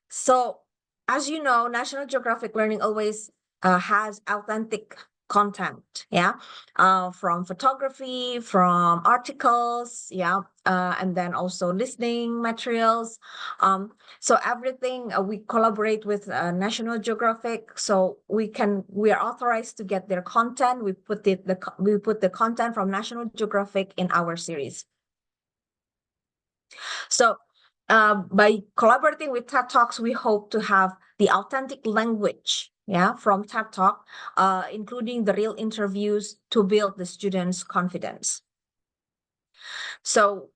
So, as you know, National Geographic Learning always has authentic content, yeah, from photography, from articles, yeah, and then also listening materials. So everything we collaborate with National Geographic, so we are authorized to get their content. We put the content from National Geographic in our series. So by collaborating with TED Talks, we hope to have the authentic language, yeah, from TED Talk, including the real interviews to build the students' confidence. So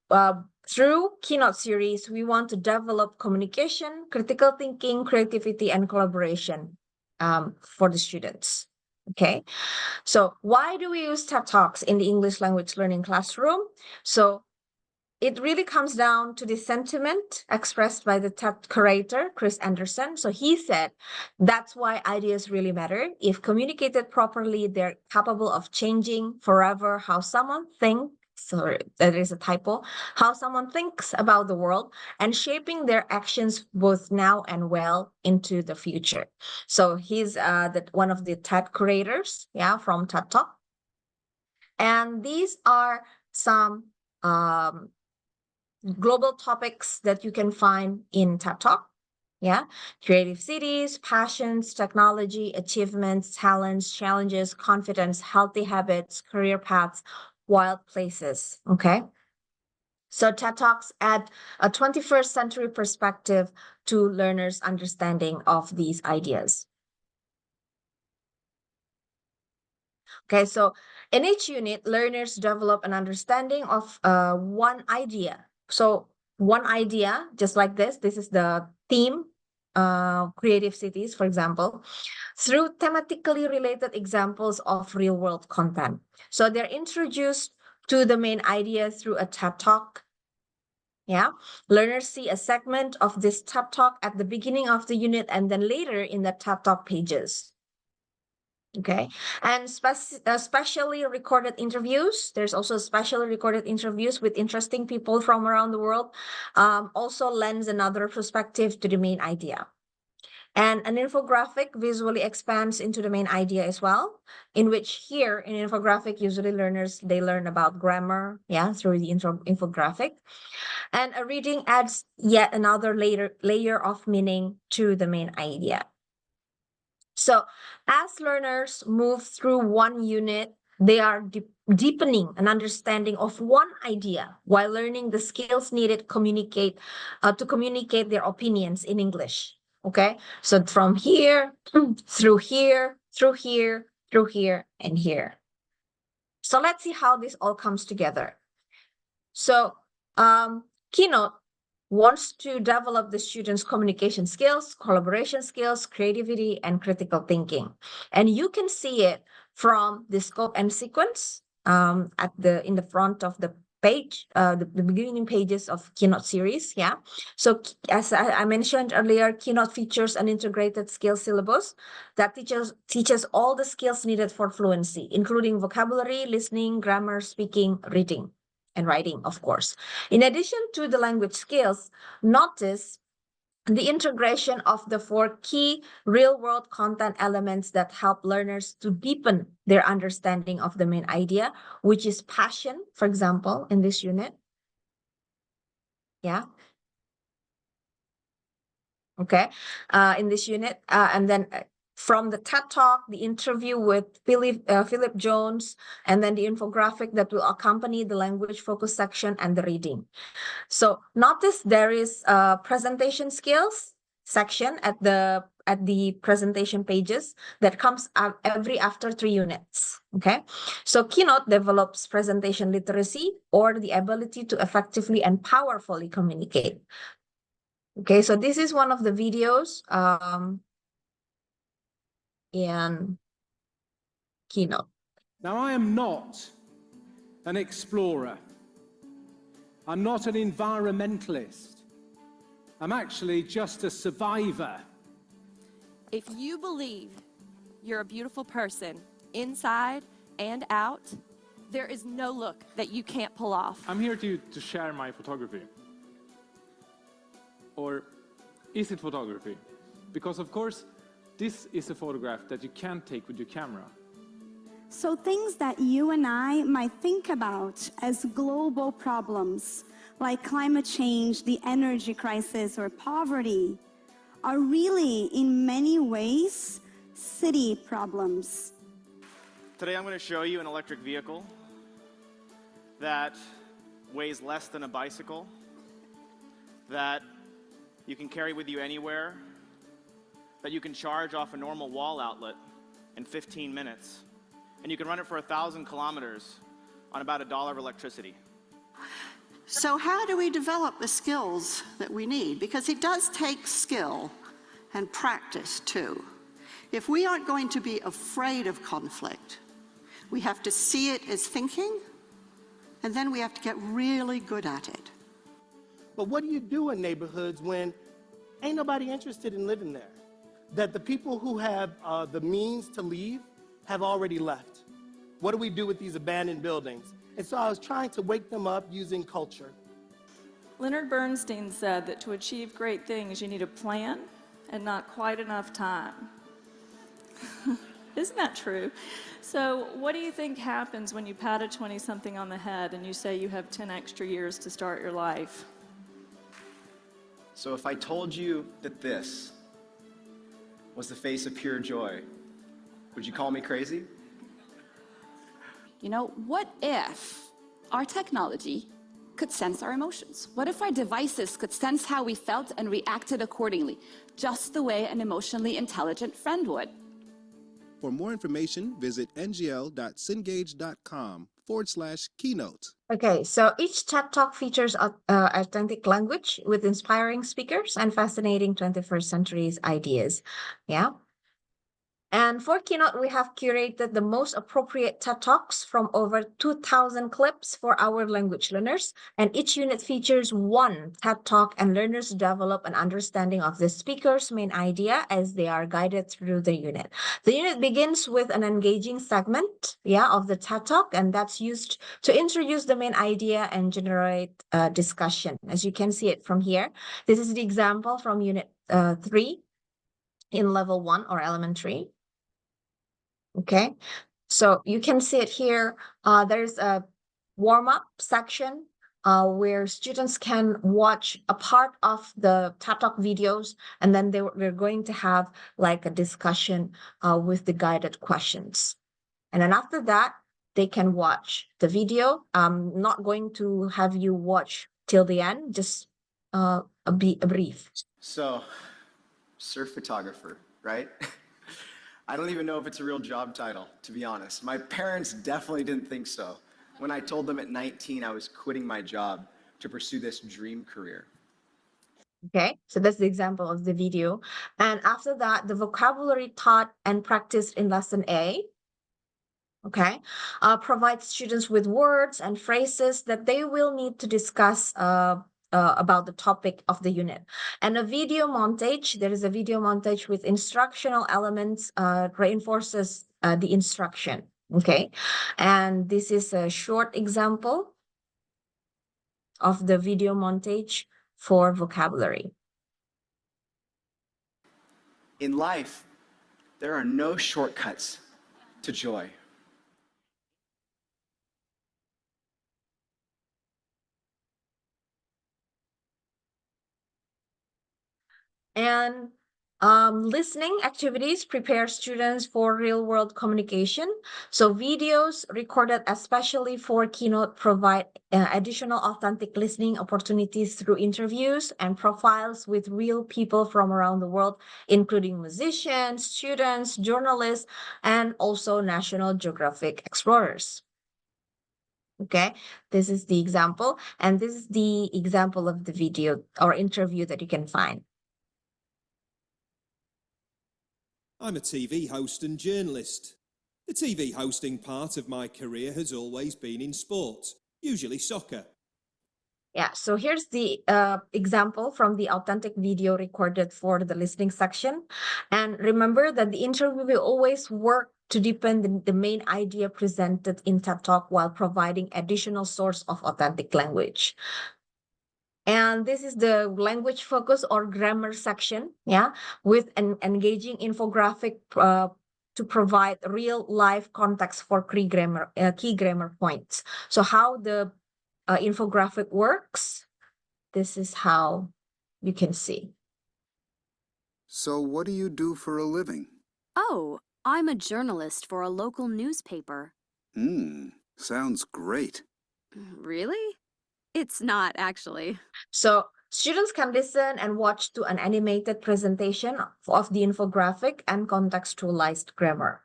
through Keynote series, we want to develop communication, critical thinking, creativity, and collaboration for the students. Okay, so why do we use TED Talks in the English language learning classroom? So it really comes down to the sentiment expressed by the TED curator, Chris Anderson. So he said, that's why ideas really matter. If communicated properly, they're capable of changing forever how someone thinks. Sorry, that is a typo. How someone thinks about the world and shaping their actions both now and well into the future. So he's one of the TED curators, yeah, from TED Talk. And these are some global topics that you can find in TED Talk. Yeah, creative cities, passions, technology, achievements, talents, challenges, confidence, healthy habits, career paths, wild places. Okay. So TED Talks add a 21st century perspective to learners' understanding of these ideas. Okay, so in each unit, learners develop an understanding of one idea. So one idea, just like this is the theme, creative cities, for example, through thematically related examples of real world content. So they're introduced to the main idea through a TED Talk. Yeah, learners see a segment of this TED Talk at the beginning of the unit and then later in the TED Talk pages. Okay, and specially recorded interviews. There's also specially recorded interviews with interesting people from around the world. Also lends another perspective to the main idea. And an infographic visually expands into the main idea as well, in which here in infographic, usually learners, they learn about grammar, yeah, through the infographic. And a reading adds yet another layer of meaning to the main idea. So as learners move through one unit, they are deepening an understanding of one idea while learning the skills needed to communicate their opinions in English. Okay, so from here, through here, through here, through here, and here. So let's see how this all comes together. So Keynote wants to develop the students' communication skills, collaboration skills, creativity, and critical thinking. And you can see it from the scope and sequence in the front of the page, the beginning pages of Keynote series. Yeah. So as I mentioned earlier, Keynote features an integrated skills syllabus that teaches all the skills needed for fluency, including vocabulary, listening, grammar, speaking, reading, and writing, of course. In addition to the language skills, notice the integration of the 4 key real-world content elements that help learners to deepen their understanding of the main idea, which is passion, for example, in this unit. Yeah. Okay. In this unit, and then from the TED Talk, the interview with Philip Jones, and then the infographic that will accompany the language focus section and the reading. So notice there is a presentation skills section at the presentation pages that comes after 3 units. Okay, so Keynote develops presentation literacy, or the ability to effectively and powerfully communicate. Okay, so this is one of the videos in Keynote. Now, I am not an explorer. I'm not an environmentalist. I'm actually just a survivor. If you believe you're a beautiful person, inside and out, there is no look that you can't pull off. I'm here to share my photography. Or Is it photography? Because of course, this is a photograph that you can't take with your camera. So things that you and I might think about as global problems, like climate change, the energy crisis, or poverty, are really, in many ways, city problems. Today I'm going to show you an electric vehicle that weighs less than a bicycle, that you can carry with you anywhere, that you can charge off a normal wall outlet in 15 minutes, and you can run it for 1,000 kilometers on about $1 of electricity. So how do we develop the skills that we need? Because it does take skill and practice too. If we aren't going to be afraid of conflict, we have to see it as thinking, and then we have to get really good at it. But what do you do in neighborhoods when ain't nobody interested in living there? That the people who have the means to leave have already left. What do we do with these abandoned buildings? And so I was trying to wake them up using culture. Leonard Bernstein said that to achieve great things, you need a plan and not quite enough time. Isn't that true? So what do you think happens when you pat a 20-something on the head and you say you have 10 extra years to start your life? So if I told you that this was the face of pure joy, would you call me crazy? You know, what if our technology could sense our emotions? What if our devices could sense how we felt and reacted accordingly, just the way an emotionally intelligent friend would? For more information, visit ngl.cengage.com/keynote. Okay, so each TED Talk features authentic language with inspiring speakers and fascinating 21st century's ideas. Yeah. And for Keynote, we have curated the most appropriate TED Talks from over 2,000 clips for our language learners. And each unit features one TED Talk, and learners develop an understanding of the speaker's main idea as they are guided through the unit. The unit begins with an engaging segment, of the TED Talk, and that's used to introduce the main idea and generate discussion. As you can see it from here, this is the example from Unit 3 in Level 1 or Elementary. Okay, so you can see it here. There's a warm-up section where students can watch a part of the TED Talk videos, and then we're going to have like a discussion with the guided questions. And then after that, they can watch the video. I'm not going to have you watch till the end, just a brief. So, surf photographer, right? I don't even know if it's a real job title, to be honest. My parents definitely didn't think so when I told them at 19 I was quitting my job to pursue this dream career. Okay, so that's the example of the video. And after that, the vocabulary taught and practiced in Lesson A, provides students with words and phrases that they will need to discuss about the topic of the unit. And a video montage, there is a video montage with instructional elements, reinforces the instruction, okay? And this is a short example of the video montage for vocabulary. In life, there are no shortcuts to joy. And listening activities prepare students for real-world communication. So videos recorded especially for Keynote provide additional authentic listening opportunities through interviews and profiles with real people from around the world, including musicians, students, journalists, and also National Geographic explorers. Okay, this is the example, and this is the example of the video or interview that you can find. I'm a TV host and journalist. The TV hosting part of my career has always been in sport, usually soccer. Yeah, so here's the example from the authentic video recorded for the listening section. And remember that the interview will always work to deepen the main idea presented in TED Talk while providing additional source of authentic language. And this is the language focus or grammar section, yeah, with an engaging infographic to provide real life context for key grammar points. So how the infographic works, this is how you can see. So what do you do for a living? Oh, I'm a journalist for a local newspaper. Sounds great. Really? It's not, actually. So students can listen and watch to an animated presentation of the infographic and contextualized grammar.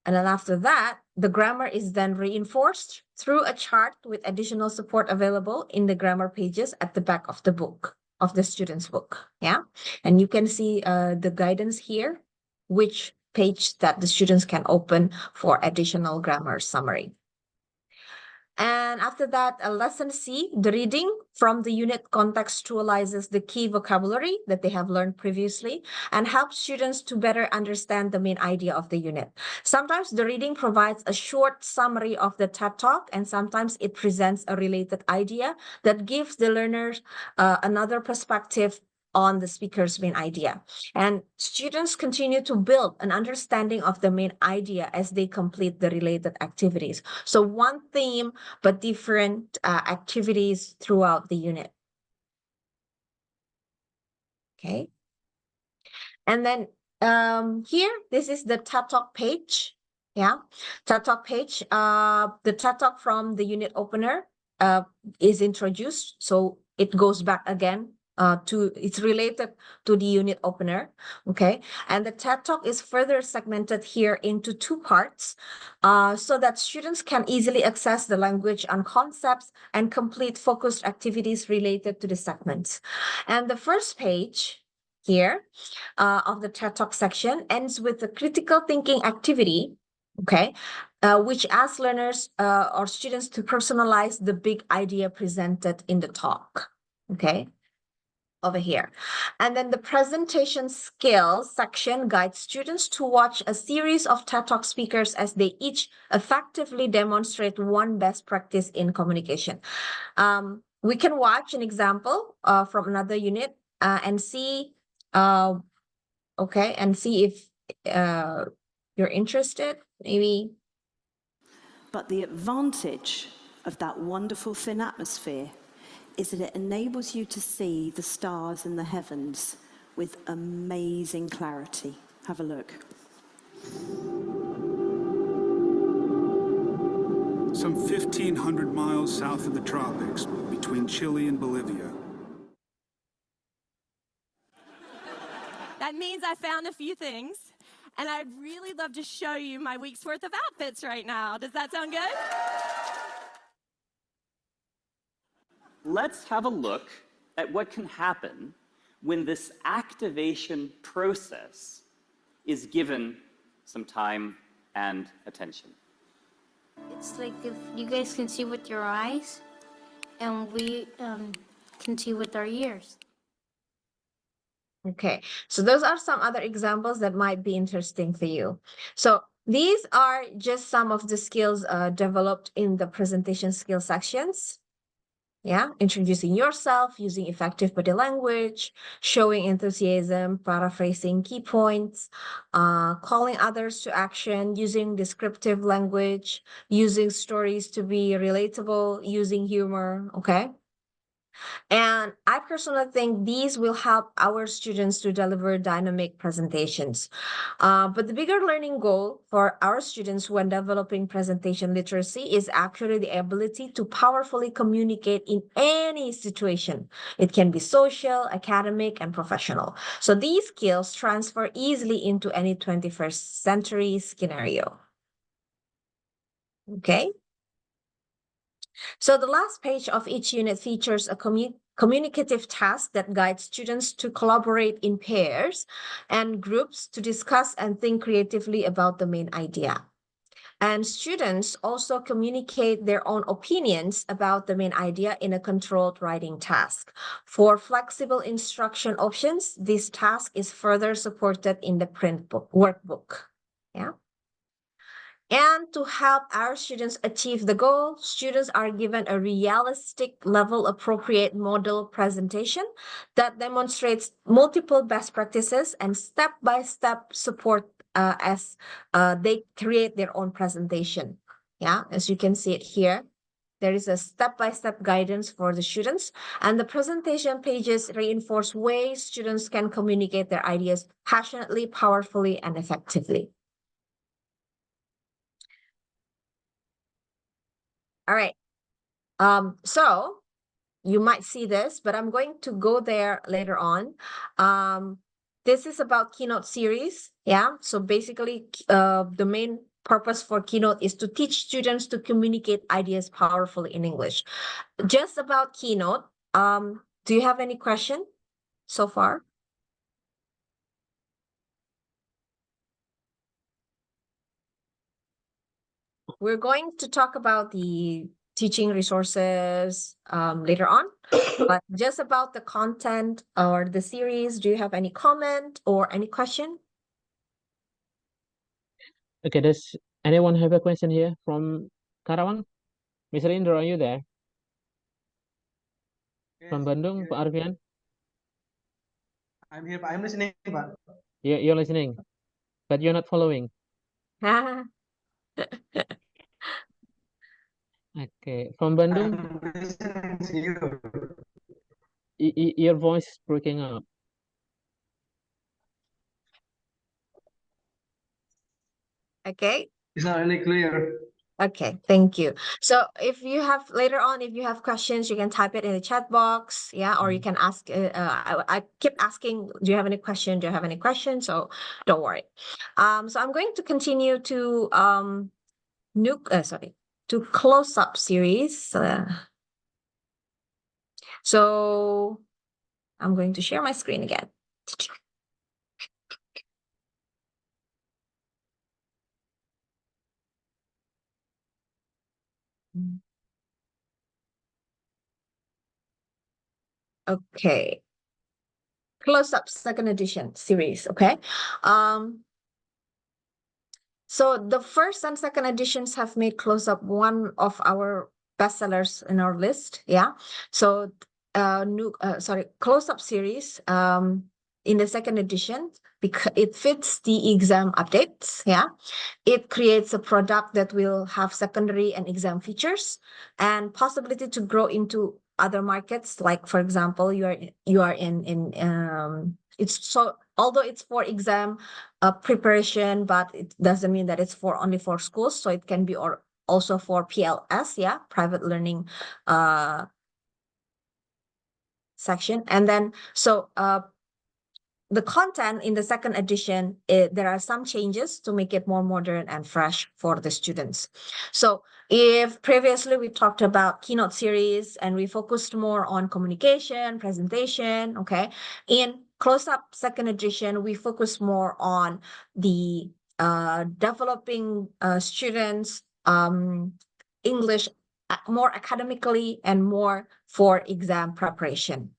And then after that, the grammar is then reinforced through a chart with additional support available in the grammar pages at the back of the book, of the student's book. Yeah. And you can see the guidance here, which page that the students can open for additional grammar summary. And after that, lesson C, the reading from the unit contextualizes the key vocabulary that they have learned previously and helps students to better understand the main idea of the unit. Sometimes the reading provides a short summary of the TED Talk, and sometimes it presents a related idea that gives the learners another perspective on the speaker's main idea. And students continue to build an understanding of the main idea as they complete the related activities. So one theme, but different activities throughout the unit. Okay. And then here, this is the TED Talk page. Yeah, TED Talk page. The TED Talk from the unit opener is introduced. So it goes back again it's related to the unit opener. Okay. And the TED Talk is further segmented here into two parts so that students can easily access the language and concepts and complete focused activities related to the segments. And the first page here of the TED Talk section ends with a critical thinking activity, okay, which asks learners or students to personalize the big idea presented in the talk, okay, over here. And then the presentation skills section guides students to watch a series of TED Talk speakers as they each effectively demonstrate one best practice in communication. We can watch an example from another unit and see okay, and see if you're interested, maybe. But the advantage of that wonderful thin atmosphere is that it enables you to see the stars in the heavens with amazing clarity. Have a look. Some 1,500 miles south of the tropics, between Chile and Bolivia. That means I found a few things, and I'd really love to show you my week's worth of outfits right now. Does that sound good? Let's have a look at what can happen when this activation process is given some time and attention. It's like if you guys can see with your eyes, and we can see with our ears. Okay, so those are some other examples that might be interesting for you. So these are just some of the skills developed in the presentation skill sections. Yeah, introducing yourself, using effective body language, showing enthusiasm, paraphrasing key points, calling others to action, using descriptive language, using stories to be relatable, using humor, okay? And I personally think these will help our students to deliver dynamic presentations. But the bigger learning goal for our students when developing presentation literacy is actually the ability to powerfully communicate in any situation. It can be social, academic, and professional. So these skills transfer easily into any 21st century scenario. Okay. So the last page of each unit features a communicative task that guides students to collaborate in pairs and groups to discuss and think creatively about the main idea. And students also communicate their own opinions about the main idea in a controlled writing task. For flexible instruction options, this task is further supported in the print book, workbook. Yeah. And to help our students achieve the goal, students are given a realistic level appropriate model presentation that demonstrates multiple best practices and step-by-step support as they create their own presentation. Yeah, as you can see it here. There is a step-by-step guidance for the students, and the presentation pages reinforce ways students can communicate their ideas passionately, powerfully, and effectively. All right. So you might see this, but I'm going to go there later on. This is about Keynote series. Yeah. So basically, the main purpose for Keynote is to teach students to communicate ideas powerfully in English. Just about Keynote, do you have any question so far? We're going to talk about the teaching resources later on, but just about the content or the series, do you have any comment or any question? Okay, does anyone have a question here from Karawang? Mr. Indra, are you there? From Bandung, Pak Arfian? I'm here, Pak. I'm listening, Pak. You're listening, but you're not following. Okay, from Bandung, I'm listening to you. your voice is breaking up. Okay. It's not really clear. Okay, thank you. So if you have later on, if you have questions, you can type it in the chat box, yeah, or you can ask. I keep asking, do you have any question? Do you have any questions? So don't worry. So I'm going to continue to to close up series. So I'm going to share my screen again. Okay. Close up second edition series. Okay. So the first and second editions have made Close Up one of our bestsellers in our list. Yeah. So Close Up series in the second edition, because it fits the exam updates. Yeah. It creates a product that will have secondary and exam features and possibility to grow into other markets. Like, for example, you are in it's so although it's for exam preparation, but it doesn't mean that it's for only for schools. So it can be also for PLS, yeah, private learning section. And then the content in the second edition, there are some changes to make it more modern and fresh for the students. So if previously we talked about Keynote series and we focused more on communication, presentation, okay, in Close Up second edition, we focus more on the developing students English more academically and more for exam preparation.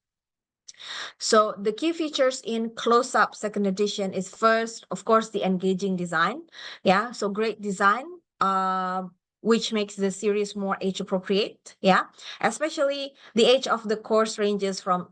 So the key features in Close Up second edition is first, of course, the engaging design. Yeah, so great design, which makes the series more age appropriate. Yeah, especially the age of the course ranges from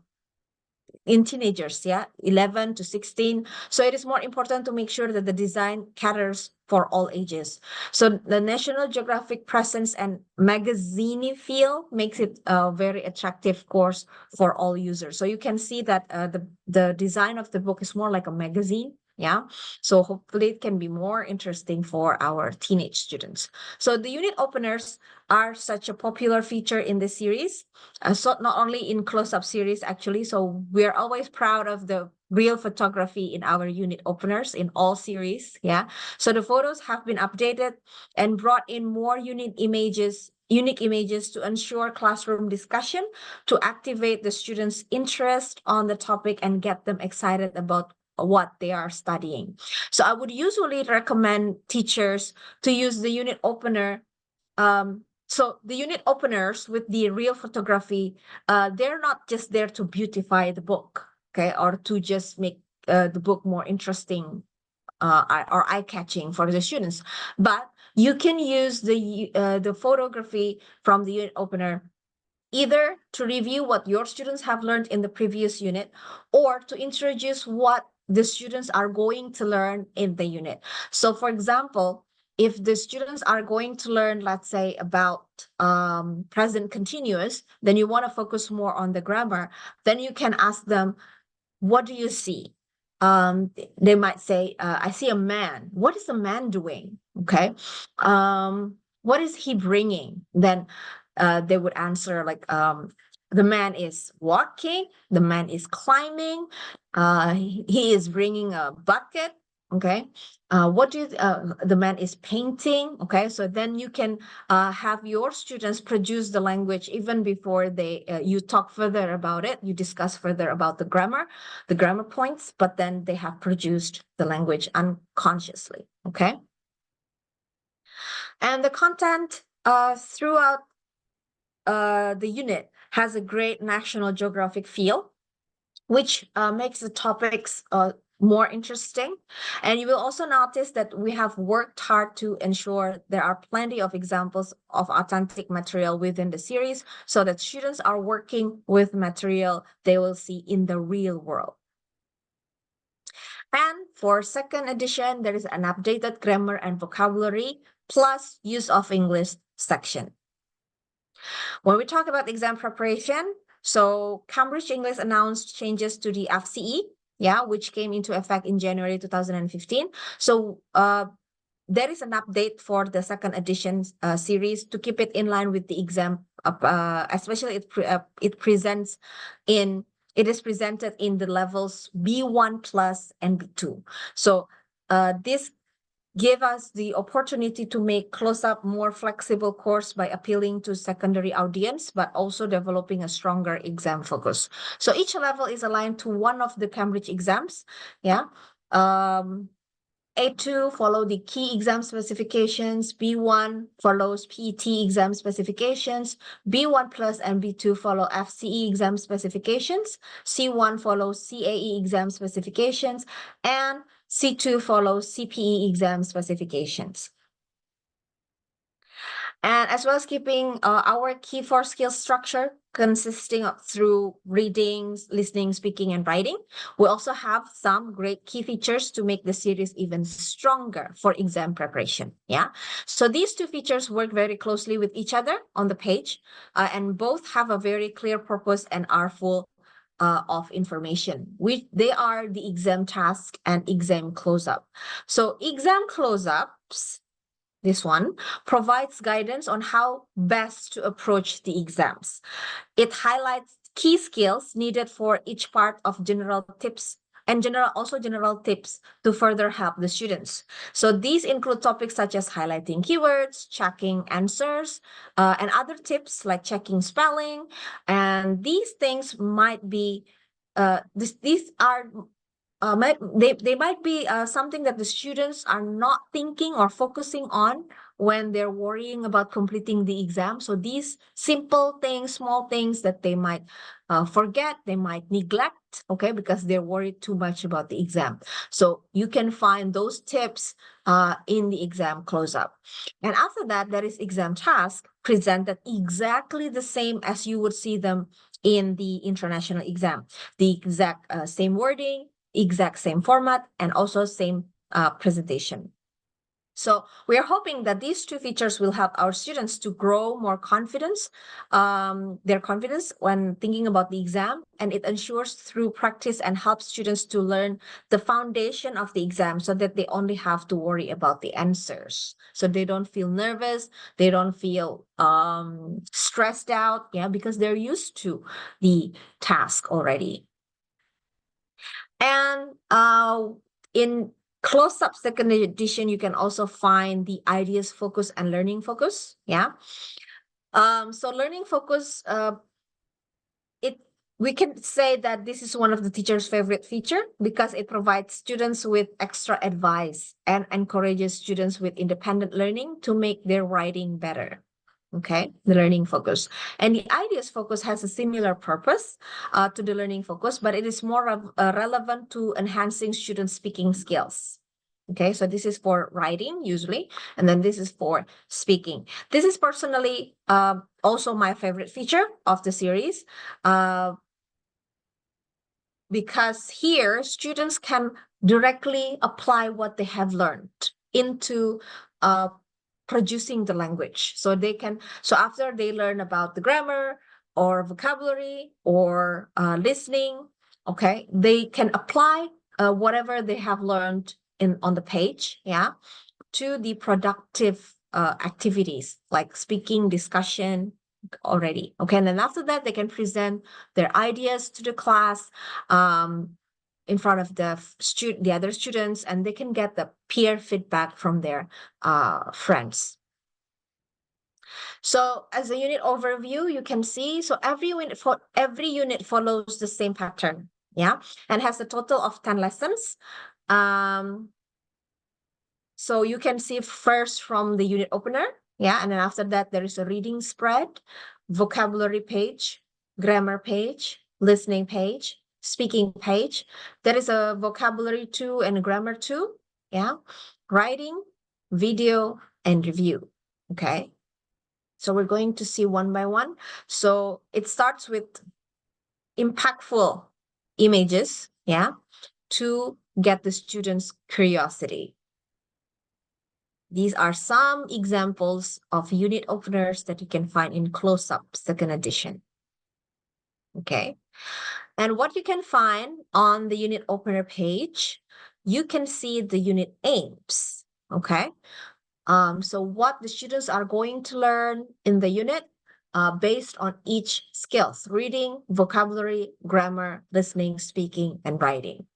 in teenagers, yeah, 11 to 16. So it is more important to make sure that the design caters for all ages. So the National Geographic presence and magazine feel makes it a very attractive course for all users. So you can see that the design of the book is more like a magazine. Yeah, so hopefully it can be more interesting for our teenage students. So the unit openers are such a popular feature in this series. So not only in close-up series, actually. So we're always proud of the real photography in our unit openers in all series. Yeah. So the photos have been updated and brought in more unique images to ensure classroom discussion, to activate the students' interest on the topic and get them excited about what they are studying. So I would usually recommend teachers to use the unit opener. So the unit openers with the real photography, they're not just there to beautify the book, okay, or to just make the book more interesting or eye-catching for the students, but you can use the photography from the unit opener either to review what your students have learned in the previous unit or to introduce what the students are going to learn in the unit. So for example, if the students are going to learn, let's say, about present continuous, then you want to focus more on the grammar, then you can ask them, what do you see? They might say, I see a man. What is the man doing? Okay. What is he bringing? Then they would answer like, the man is walking, the man is climbing, he is bringing a bucket. Okay. What do you, the man is painting. Okay. So then you can have your students produce the language even before they, you talk further about it, you discuss further about the grammar points, but then they have produced the language unconsciously. Okay. And the content throughout the unit has a great national geographic feel, which makes the topics more interesting. And you will also notice that we have worked hard to ensure there are plenty of examples of authentic material within the series so that students are working with material they will see in the real world. And for second edition, there is an updated grammar and vocabulary plus use of English section. When we talk about exam preparation, so Cambridge English announced changes to the FCE, which came into effect in January 2015. So there is an update for the second edition series to keep it in line with the exam, especially it is presented in the levels B1 plus and B2. So this give us the opportunity to make close-up more flexible course by appealing to secondary audience, but also developing a stronger exam focus. So each level is aligned to one of the Cambridge exams. A2 follow the key exam specifications, B1 follows PET exam specifications, B1 plus and B2 follow FCE exam specifications, C1 follows CAE exam specifications, and C2 follows CPE exam specifications. And as well as keeping our key 4 skills structure consisting of through reading, listening, speaking, and writing. We also have some great key features to make the series even stronger for exam preparation. So these two features work very closely with each other on the page, and both have a very clear purpose and are full of information. They are the exam task and exam close-up. So exam close-ups, this one, provides guidance on how best to approach the exams. It highlights key skills needed for each part of general tips and general tips to further help the students. So these include topics such as highlighting keywords, checking answers, and other tips like checking spelling. And these things might be, these are they might be something that the students are not thinking or focusing on when they're worrying about completing the exam. So these simple things, small things that they might forget, they might neglect, okay, because they're worried too much about the exam. So you can find those tips in the exam close-up. And after that, there is exam task presented exactly the same as you would see them in the international exam. The exact same wording, exact same format, and also same presentation. So we are hoping that these two features will help our students to grow more confidence, their confidence when thinking about the exam, and it ensures through practice and helps students to learn the foundation of the exam so that they only have to worry about the answers. So they don't feel nervous, they don't feel stressed out, because they're used to the task already. And in close-up second edition, you can also find the ideas focus and learning focus. So learning focus, we can say that this is one of the teacher's favorite feature because it provides students with extra advice and encourages students with independent learning to make their writing better. Okay, the learning focus. And the ideas focus has a similar purpose to the learning focus, but it is more relevant to enhancing student speaking skills. Okay, so this is for writing usually, and then this is for speaking. This is personally also my favorite feature of the series, because here students can directly apply what they have learned into producing the language. So they can, so after they learn about the grammar or vocabulary or listening, okay, they can apply whatever they have learned on the page, yeah, to the productive activities like speaking, discussion already. Okay, and then after that, they can present their ideas to the class in front of the other students, and they can get the peer feedback from their friends. So as a unit overview, you can see, so every unit follows the same pattern, yeah, and has a total of 10 lessons. So you can see first from the unit opener, yeah, and then after that, there is a reading spread, vocabulary page, grammar page, listening page, speaking page. There is a vocabulary 2 and grammar 2, yeah, writing, video, and review, okay? So we're going to see one by one. So it starts with impactful images, yeah, to get the students' curiosity. These are some examples of unit openers that you can find in Close-Up Second Edition. Okay. And what you can find on the unit opener page, you can see the unit aims. Okay. So what the students are going to learn in the unit based on each skills: reading, vocabulary, grammar, listening, speaking, and writing.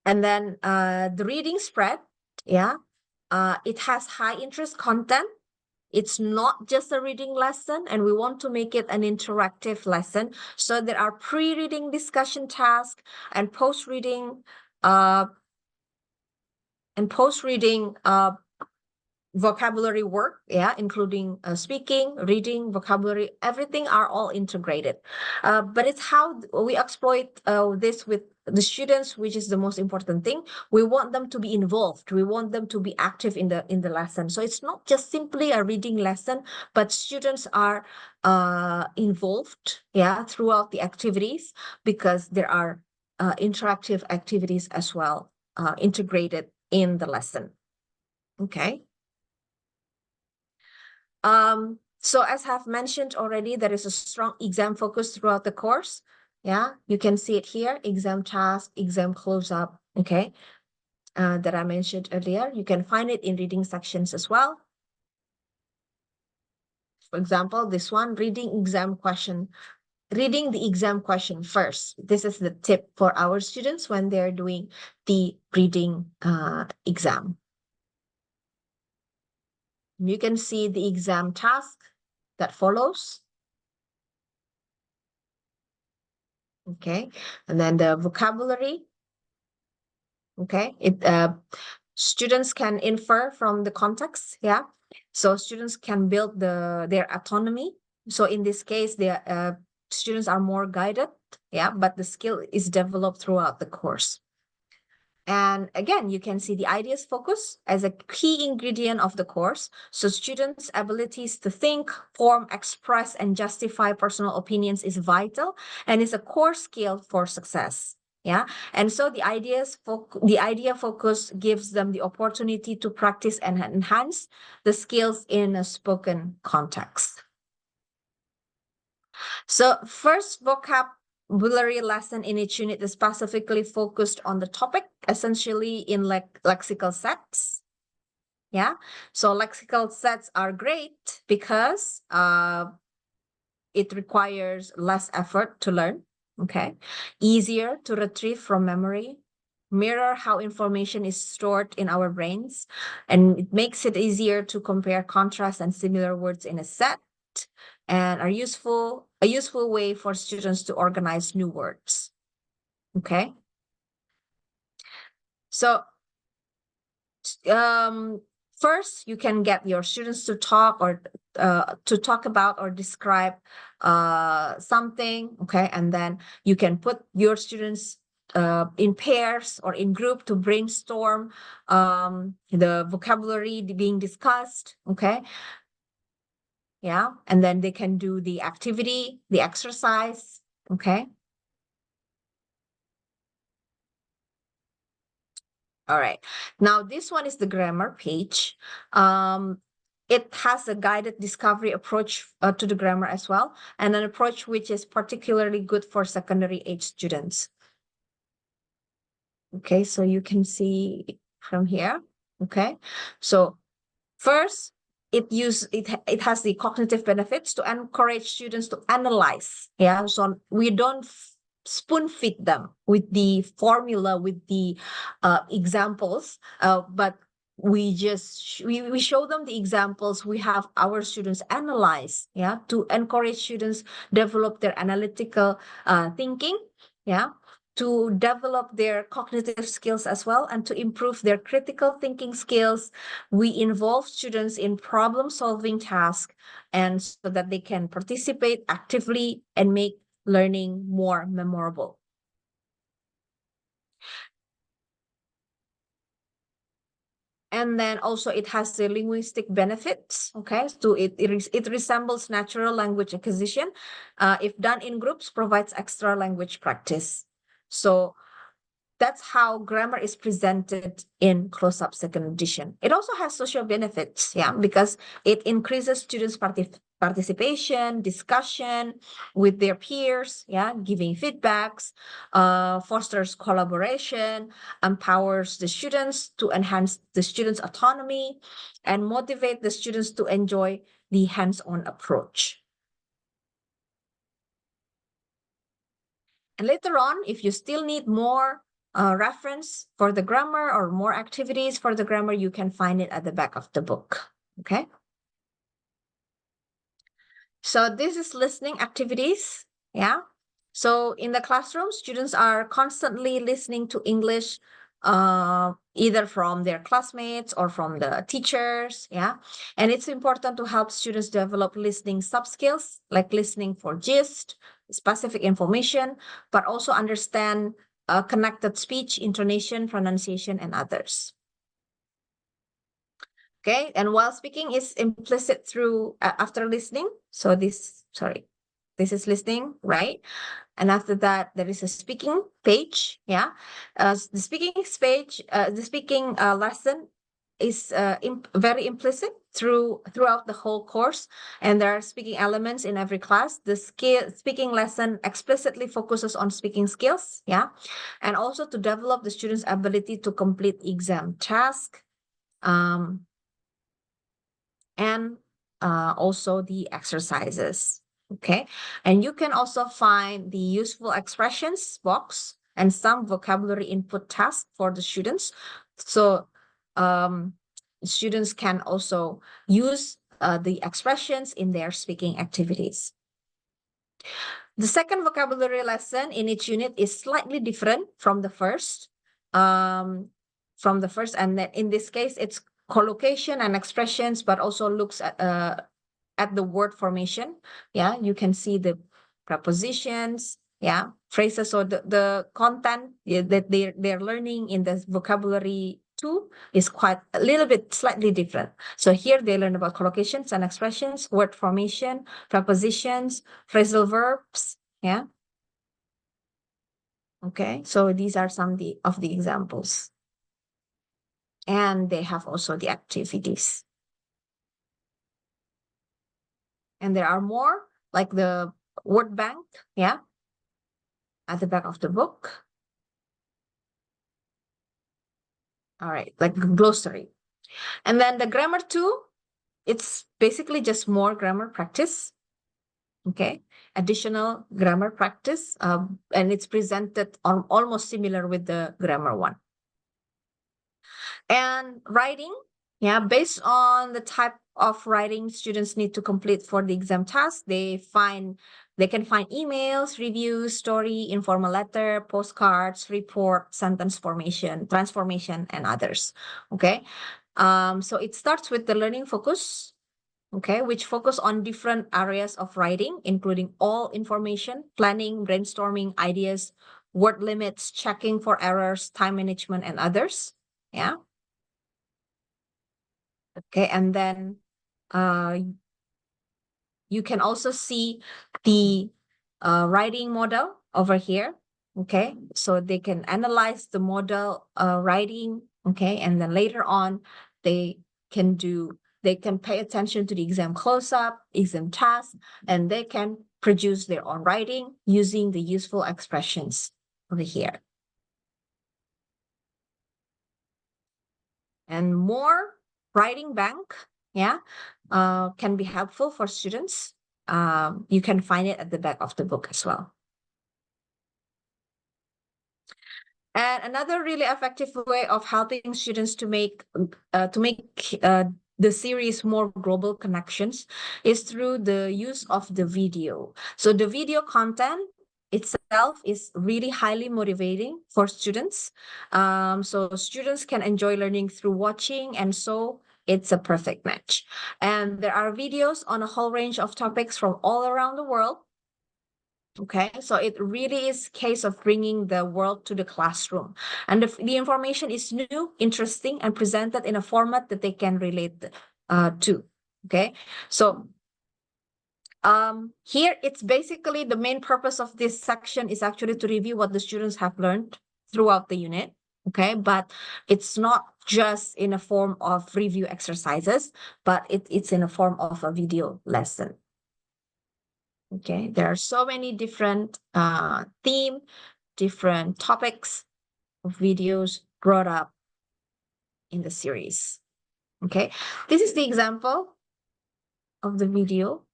And then the reading spread, yeah, it has high interest content. It's not just a reading lesson, and we want to make it an interactive lesson. So there are pre-reading discussion tasks and post-reading vocabulary work, yeah, including speaking, reading, vocabulary, everything are all integrated. But it's how we exploit this with the students, which is the most important thing. We want them to be involved. We want them to be active in the lesson. So it's not just simply a reading lesson, but students are involved, yeah, throughout the activities, because there are interactive activities as well integrated in the lesson. Okay. So as I've mentioned already, there is a strong exam focus throughout the course. Yeah, you can see it here, exam task, exam close-up, okay, that I mentioned earlier. You can find it in reading sections as well. For example, this one, reading the exam question first. This is the tip for our students when they're doing the reading exam. You can see the exam task that follows. Okay, and then the vocabulary. Okay, students can infer from the context, yeah. So students can build their autonomy. So in this case, the students are more guided, yeah, but the skill is developed throughout the course. And again, you can see the ideas focus as a key ingredient of the course. So students' abilities to think, form, express, and justify personal opinions is vital and is a core skill for success. Yeah. And so the idea focus gives them the opportunity to practice and enhance the skills in a spoken context. So first vocabulary lesson in each unit is specifically focused on the topic, essentially in lexical sets. Yeah, so lexical sets are great because it requires less effort to learn, okay? Easier to retrieve from memory, mirror how information is stored in our brains, and it makes it easier to compare contrast and similar words in a set, and a useful way for students to organize new words. Okay. So first, you can get your students to talk about or describe something, okay, and then you can put your students in pairs or in group to brainstorm the vocabulary being discussed, okay? Yeah, and then they can do the activity, the exercise, okay? All right, now this one is the grammar page. It has a guided discovery approach to the grammar as well, and an approach which is particularly good for secondary age students. Okay, so you can see from here, okay? So first, it has the cognitive benefits to encourage students to analyze. Yeah, so we don't spoon feed them with the formula, with the examples, but we just we show them the examples. We have our students analyze, yeah, to encourage students develop their analytical thinking, yeah, to develop their cognitive skills as well, and to improve their critical thinking skills. We involve students in problem-solving tasks, and so that they can participate actively and make learning more memorable. And then also it has the linguistic benefits, okay? So it resembles natural language acquisition. If done in groups, provides extra language practice. So that's how grammar is presented in Close-Up Second Edition. It also has social benefits, yeah, because it increases students' participation, discussion with their peers, yeah, giving feedbacks, fosters collaboration, empowers the students to enhance the students' autonomy, and motivate the students to enjoy the hands-on approach. And later on, if you still need more reference for the grammar or more activities for the grammar, you can find it at the back of the book, okay? So this is listening activities, yeah? So in the classroom, students are constantly listening to English, either from their classmates or from the teachers, yeah? And it's important to help students develop listening sub-skills, like listening for gist, specific information, but also understand connected speech, intonation, pronunciation, and others. Okay, and while speaking is implicit through after listening. So this is listening, right? And after that, there is a speaking page. Yeah, the speaking page, the speaking lesson is very implicit throughout the whole course, and there are speaking elements in every class. The speaking lesson explicitly focuses on speaking skills, yeah, and also to develop the students' ability to complete exam task, and also the exercises, okay? And you can also find the useful expressions box and some vocabulary input tasks for the students. So students can also use the expressions in their speaking activities. The second vocabulary lesson in each unit is slightly different from the first. And that in this case, it's collocation and expressions, but also looks at the word formation. Yeah, you can see the prepositions, yeah, phrases. So the content that they're learning in the vocabulary 2 is quite a little bit slightly different. So here they learn about collocations and expressions, word formation, prepositions, phrasal verbs, yeah. Okay, so these are some of the examples. And they have also the activities. And there are more, like the word bank, yeah, at the back of the book. All right, like glossary. And then the grammar 2, it's basically just more grammar practice. Okay, additional grammar practice, and it's presented almost similar with the grammar 1. And writing, yeah, based on the type of writing students need to complete for the exam task, they can find emails, reviews, story, informal letter, postcards, report, sentence formation, transformation, and others. Okay, so it starts with the learning focus, okay, which focus on different areas of writing, including all information, planning, brainstorming, ideas, word limits, checking for errors, time management, and others. Yeah. Okay, and then you can also see the writing model over here. Okay, so they can analyze the model writing. Okay, and then later on, they can pay attention to the exam close-up, exam task, and they can produce their own writing using the useful expressions over here. And more writing bank, yeah, can be helpful for students. You can find it at the back of the book as well. And another really effective way of helping students to make the series more global connections is through the use of the video. So the video content itself is really highly motivating for students. So students can enjoy learning through watching, and so it's a perfect match. And there are videos on a whole range of topics from all around the world. Okay, so it really is a case of bringing the world to the classroom. And the information is new, interesting, and presented in a format that they can relate to. Okay, so here it's basically the main purpose of this section is actually to review what the students have learned throughout the unit. Okay, but it's not just in a form of review exercises, but it's in a form of a video lesson. Okay, there are so many different different topics of videos brought up in the series. Okay, this is the example of the video.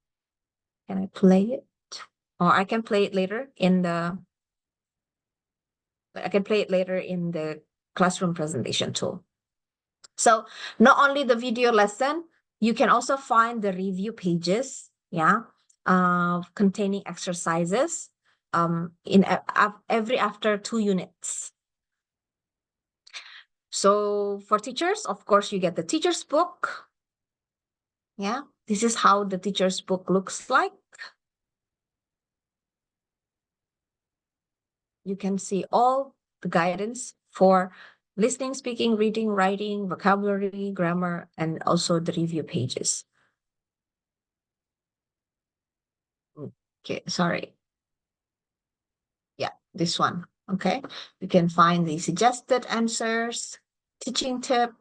Can I play it? Or I can play it later in the classroom presentation tool. So not only the video lesson, you can also find the review pages, yeah, containing exercises after 2 units. So for teachers, of course, you get the teacher's book. Yeah, this is how the teacher's book looks like. You can see all the guidance for listening, speaking, reading, writing, vocabulary, grammar, and also the review pages. Okay, sorry. Yeah, this one. Okay, you can find the suggested answers, teaching tip,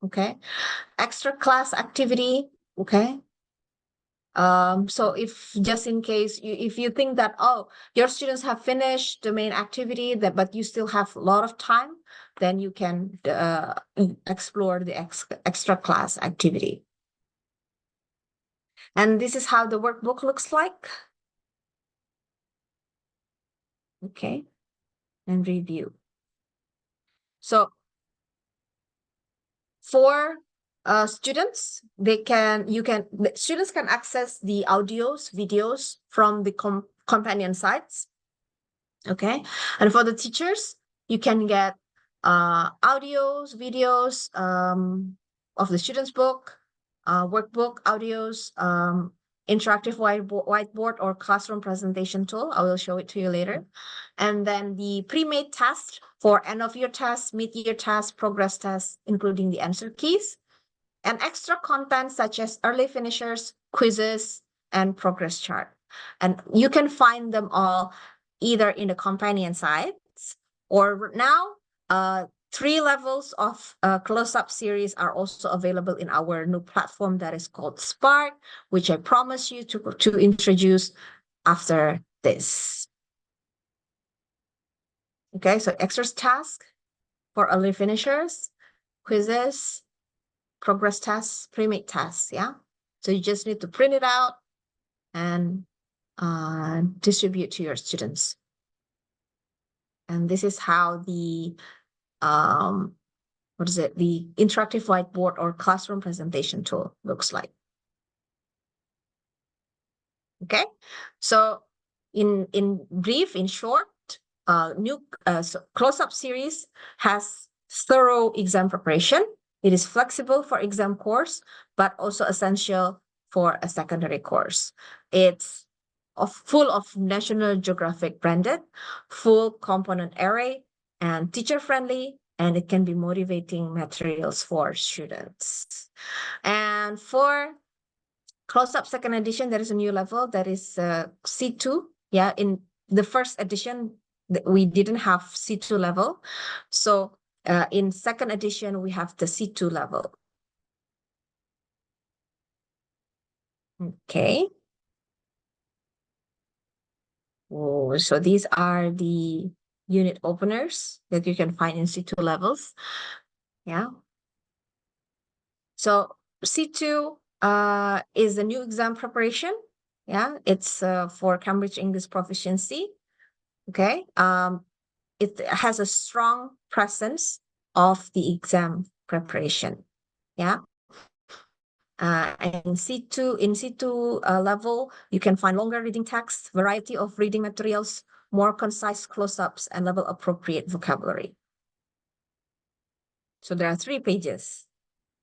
okay, extra class activity, okay. So if just in case if you think that, oh, your students have finished the main activity but you still have a lot of time, then you can explore the extra class activity. And this is how the workbook looks like. Okay, and review. So for students, students can access the audios, videos from the companion sites. Okay, and for the teachers, you can get audios, videos of the students' book, workbook, audios, interactive whiteboard or classroom presentation tool. I will show it to you later. And then the pre-made tests for end of year tests, mid-year tests, progress tests, including the answer keys, and extra content such as early finishers, quizzes, and progress chart. And you can find them all either in the companion sites or now 3 levels of close-up series are also available in our new platform that is called Spark, which I promise you to introduce after this. Okay, so extra task for early finishers, quizzes, progress tests, pre-made tests, yeah? So you just need to print it out and distribute to your students. And this is how the the interactive whiteboard or classroom presentation tool looks like. Okay, so in brief, in short, new close-up series has thorough exam preparation. It is flexible for exam course, but also essential for a secondary course. It's full of National Geographic branded, full component array, and teacher friendly, and it can be motivating materials for students. And for Close-Up second edition, there is a new level that is C2. Yeah, in the first edition, we didn't have C2 level. So in second edition, we have the C2 level. Okay. Oh, so these are the unit openers that you can find in C2 levels. Yeah. So C2 is a new exam preparation. Yeah, it's for Cambridge English Proficiency. Okay. It has a strong presence of the exam preparation. Yeah. And in C2 level, you can find longer reading text, variety of reading materials, more concise close-ups, and level appropriate vocabulary. So there are 3 pages,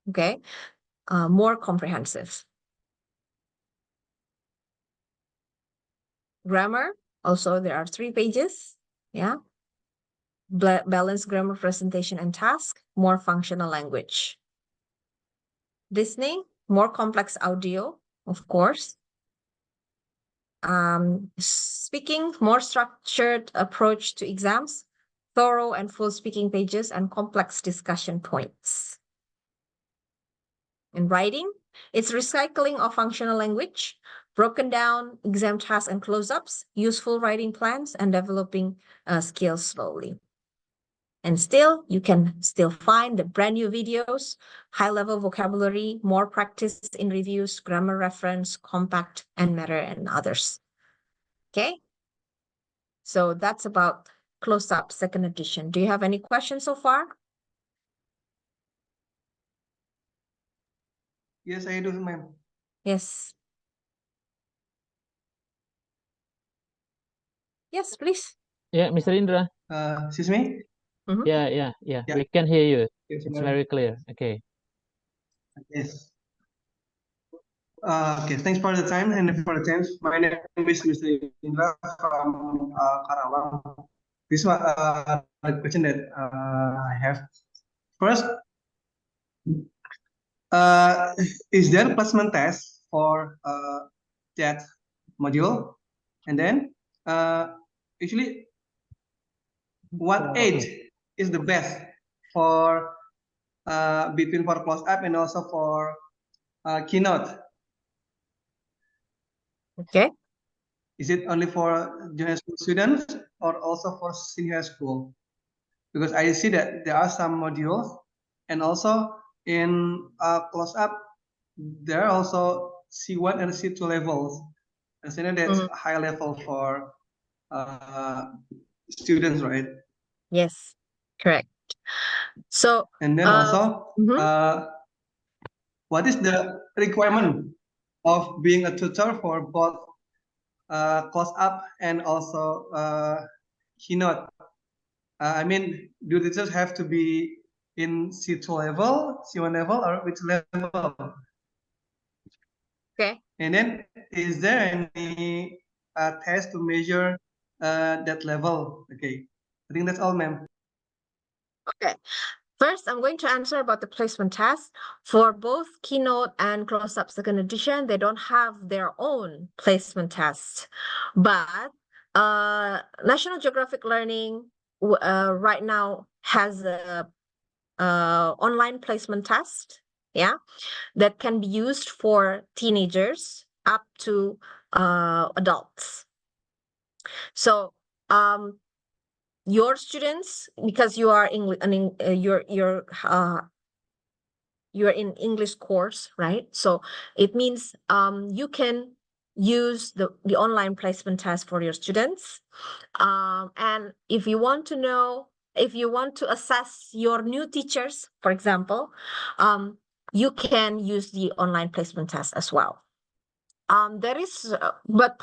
okay? More comprehensive. Grammar, also there are 3 pages, yeah? Balanced grammar, presentation, and task, more functional language. Listening, more complex audio, of course. Speaking, more structured approach to exams, thorough and full speaking pages, and complex discussion points. In writing, it's recycling of functional language, broken down exam tasks and close-ups, useful writing plans, and developing skills slowly. And still, you can still find the brand new videos, high-level vocabulary, more practice in reviews, grammar reference, compact and matter, and others. Okay? So that's about Close-Up second edition. Do you have any questions so far? Yes, I do, ma'am. Yes. Yes, please. Yeah, Mr. Indra. Excuse me? Yeah. We can hear you. Yes, It's ma'am. very clear. Okay. Yes. Okay, thanks for the time and for the chance. My name is Mr. Indra from Karawang. This is a question that I have. First, is there placement test for that module? And then, usually, what age is the best for between for Close-Up and also for Keynote? Okay. Is it only for junior school students or also for senior school? Because I see that there are some modules, and also in Close-Up, there are also C1 and C2 levels. And so that's a high level for students, right? Yes, correct. So, and then also, what is the requirement of being a tutor for both Close-Up and also Keynote? I mean, do teachers have to be in C2 level, C1 level, or which level? Okay. And then, is there any test to measure that level? Okay, I think that's all, ma'am. Okay. First, I'm going to answer about the placement test. For both Keynote and Close-Up second edition, they don't have their own placement test. But National Geographic Learning right now has a online placement test, yeah, that can be used for teenagers up to adults. So your students, because you are you're in English course, right? So it means you can use the online placement test for your students. And if you want to know, if you want to assess your new teachers, for example, you can use the online placement test as well. There is, but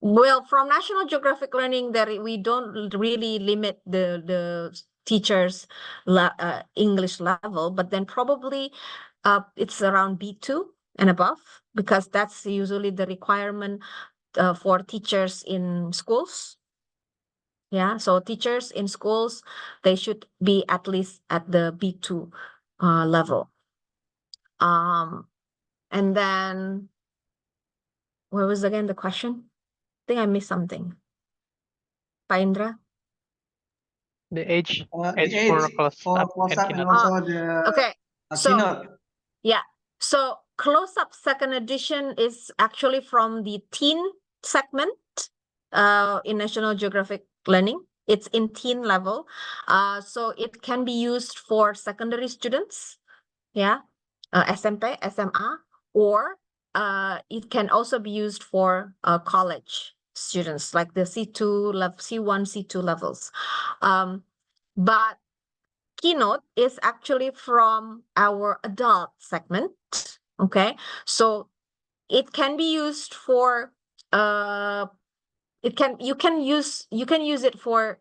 well, from National Geographic Learning, that we don't really limit the teachers' English level, but then probably it's around B2 and above, because that's usually the requirement for teachers in schools. Yeah, so teachers in schools, they should be at least at the B2 level. And then, what was again the question? I think I missed something. Pak Indra? The age, The age age for close for up close and up and keynote. also the Okay, so keynote. yeah, so Close Up second edition is actually from the teen segment in National Geographic Learning. It's in teen level, so it can be used for secondary students, yeah, SMP, SMA, or it can also be used for college students, like the C2 level, C1, C2 levels. But Keynote is actually from our adult segment. Okay, so it can be used for you can use it for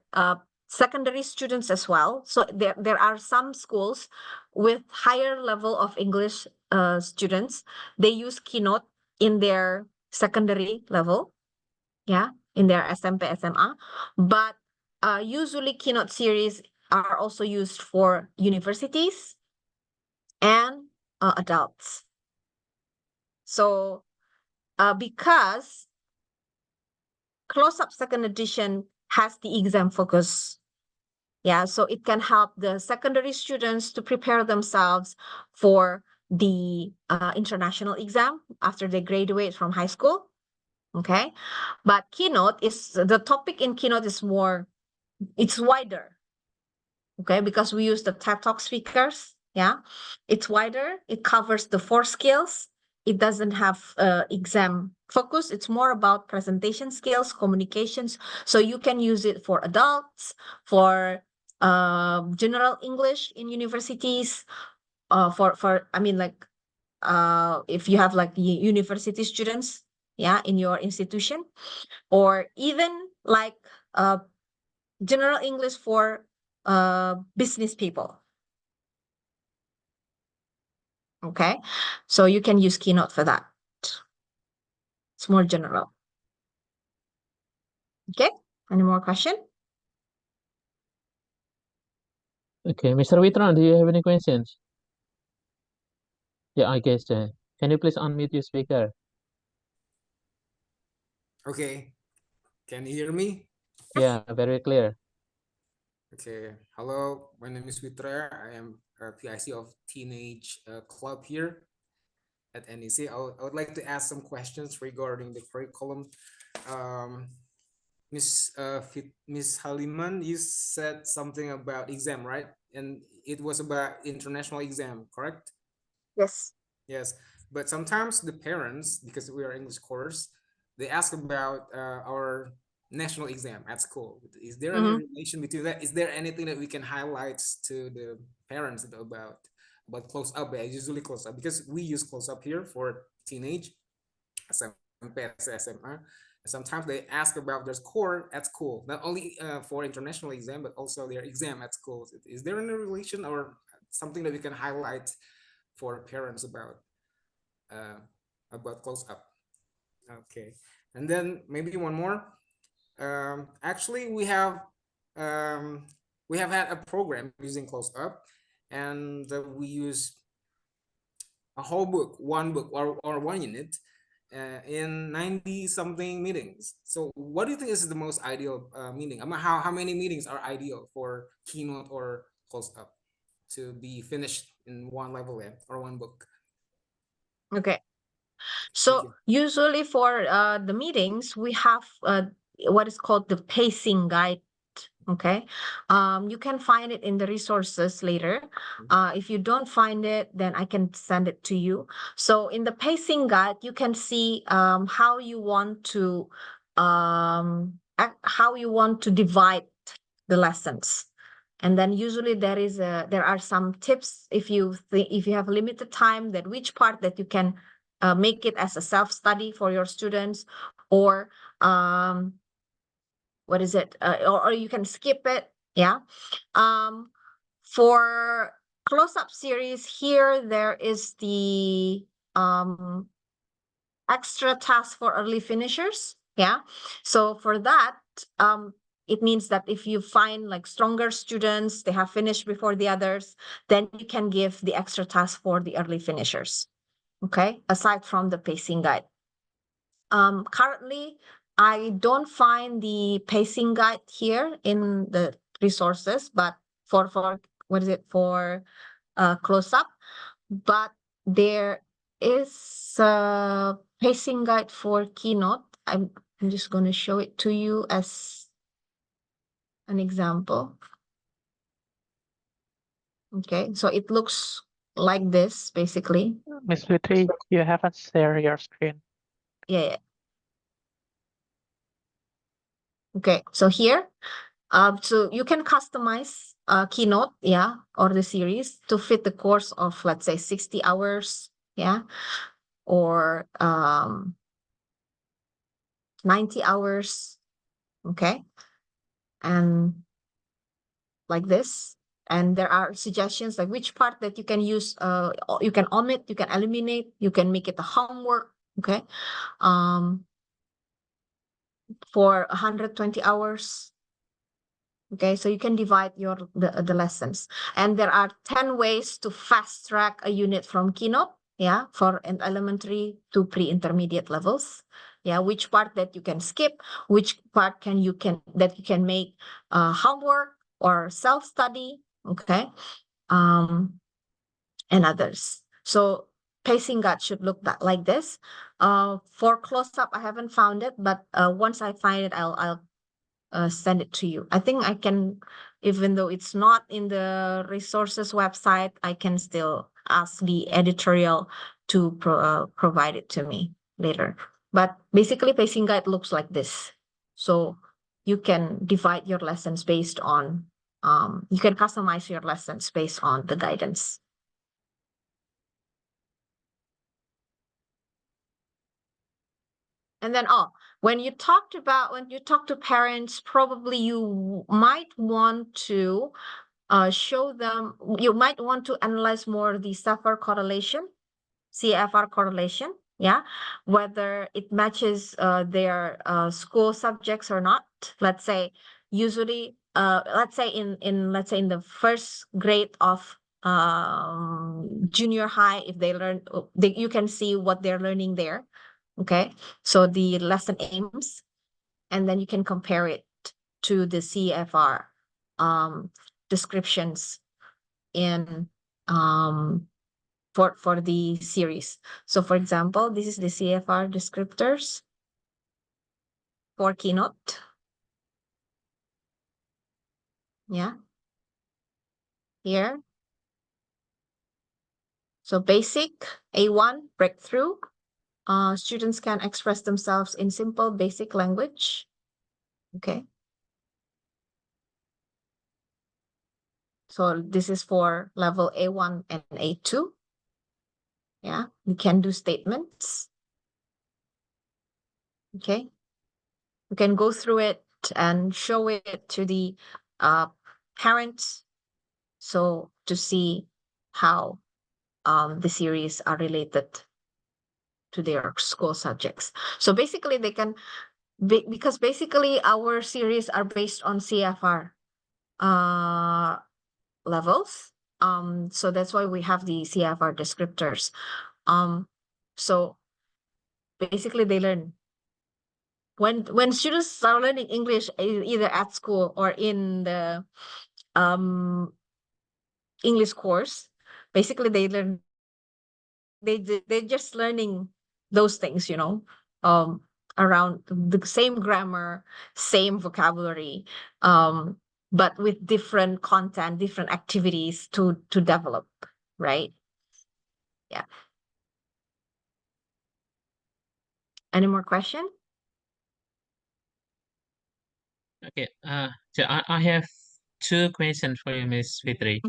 secondary students as well. So there are some schools with higher level of English students. They use Keynote in their secondary level, yeah, in their SMP, SMA. But usually Keynote series are also used for universities and adults. So because Close Up second edition has the exam focus, yeah, so it can help the secondary students to prepare themselves for the international exam after they graduate from high school. Okay, but Keynote is the topic in Keynote is more, it's wider. Okay, because we use the TED Talk speakers. Yeah, it's wider. It covers the 4 skills. It doesn't have exam focus. It's more about presentation skills, communications. So you can use it for adults, for general English in universities, for I mean, like if you have like the university students, yeah, in your institution, or even like general English for business people. Okay, so you can use Keynote for that. It's more general. Okay, any more question? Okay, Mr. Witron, do you have any questions? Yeah, I guess. Can you please unmute your speaker? Okay, can you hear me? Yeah, very clear. Okay, hello, my name is Witra. I am a PIC of Teenage Club here at NEC. I would like to ask some questions regarding the curriculum. Miss Haliman, you said something about exam, right? And it was about international exam, correct? Yes. Yes, but sometimes the parents, because we are English course, they ask about our national exam at school. Is there any relation between that? Is there anything that we can highlight to the parents about close up? I usually close up because we use close up here for teenage, SMP, SMA. Sometimes they ask about their score at school, not only for international exam, but also their exam at school. Is there any relation or something that we can highlight for parents about close up? Okay, and then maybe one more. Actually, we have had a program using close up, and we use a whole book, one book or one unit in 90 something meetings. So what do you think is the most ideal meeting? I mean, how many meetings are ideal for Keynote or close up to be finished in one level or one book? Okay, so usually for the meetings, we have what is called the pacing guide. Okay, you can find it in the resources later. If you don't find it, then I can send it to you. So in the pacing guide, you can see how you want to divide the lessons. And then usually there are some tips if you have limited time, that which part that you can make it as a self-study for your students, or what is it? Or you can skip it. Yeah. For close-up series here, there is the extra task for early finishers. Yeah. So for that, it means that if you find like stronger students, they have finished before the others, then you can give the extra task for the early finishers. Okay. Aside from the pacing guide. Currently, I don't find the pacing guide here in the resources, but for what is it for close up, but there is a pacing guide for Keynote. I'm just going to show it to you as an example. Okay, so it looks like this basically. Miss Fitri, you haven't shared your screen. Yeah. Okay, so here, so you can customize Keynote, yeah, or the series to fit the course of, let's say, 60 hours, yeah, or 90 hours, okay, and like this. And there are suggestions like which part that you can use, you can omit, you can eliminate, you can make it a homework, okay, for 120 hours. Okay, so you can divide the lessons. And there are 10 ways to fast track a unit from Keynote, yeah, for an elementary to pre-intermediate levels. Yeah, which part that you can skip, which part that you can make homework or self-study, okay, and others. So pacing guide should look like this. For close-up, I haven't found it, but once I find it, I'll send it to you. I think I can, even though it's not in the resources website, I can still ask the editorial to provide it to me later. But basically, pacing guide looks like this. So you can divide your lessons based on, you can customize your lessons based on the guidance. And then, when you talk to parents, probably you might want to show them, you might want to analyze more the CFR correlation, yeah, whether it matches their school subjects or not. Let's say usually, let's say in the first grade of junior high, if they learn, you can see what they're learning there. Okay, so the lesson aims, and then you can compare it to the CFR descriptions in for the series. So for example, this is the CFR descriptors for Keynote. Yeah. Here. So basic, A1, breakthrough. Students can express themselves in simple basic language. Okay. So this is for level A1 and A2. Yeah, we can do statements. Okay. You can go through it and show it to the parents, so to see how the series are related to their school subjects. So basically they can, because basically our series are based on CFR levels. So that's why we have the CFR descriptors. So basically they learn when students are learning English either at school or in the English course, basically they learn, they're just learning those things, around the same grammar, same vocabulary, but with different content, different activities to develop, right? Yeah. Any more question? Okay. So I have two questions for you, Miss Fitri.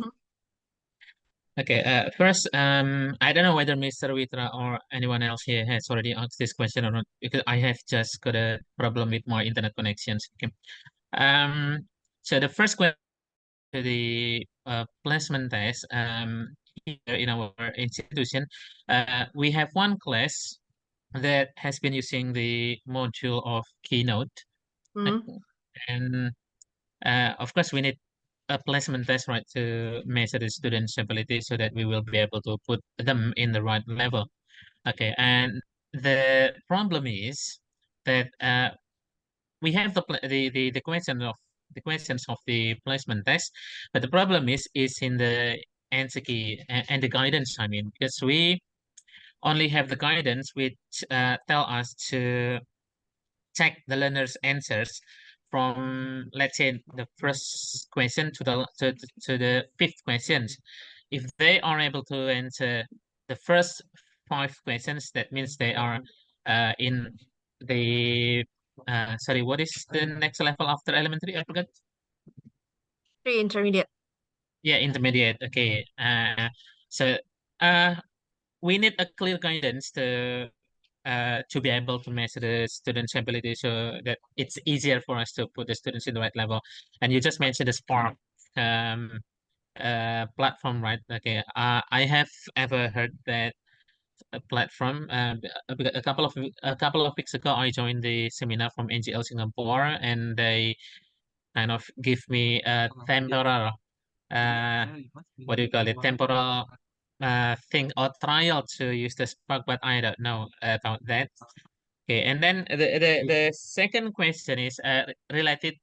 Okay. First, I don't know whether Mr. Witra or anyone else here has already asked this question or not, because I have just got a problem with my internet connections. Okay. So the first question to the placement test, here in our institution, we have one class that has been using the module of Keynote. And of course, we need a placement test, right, to measure the students' ability so that we will be able to put them in the right level. Okay, and the problem is that we have the questions of the placement test, but the problem is in the NCK and the guidance. I mean, because we only have the guidance which tell us to check the learner's answers from, let's say, the first question to the fifth questions. If they are able to answer the first 5 questions, that means they are in the sorry, what is the next level after elementary? I forgot. Intermediate. Yeah, intermediate. Okay. So we need a clear guidance to be able to measure the students' ability so that it's easier for us to put the students in the right level. And you just mentioned the Spark platform, right? Okay. I have ever heard that platform. A couple of weeks ago, I joined the seminar from NGL Singapore, and they kind of give me a temporal, what do you call it? Temporal thing or trial to use the Spark, but I don't know about that. Okay, and then the second question is related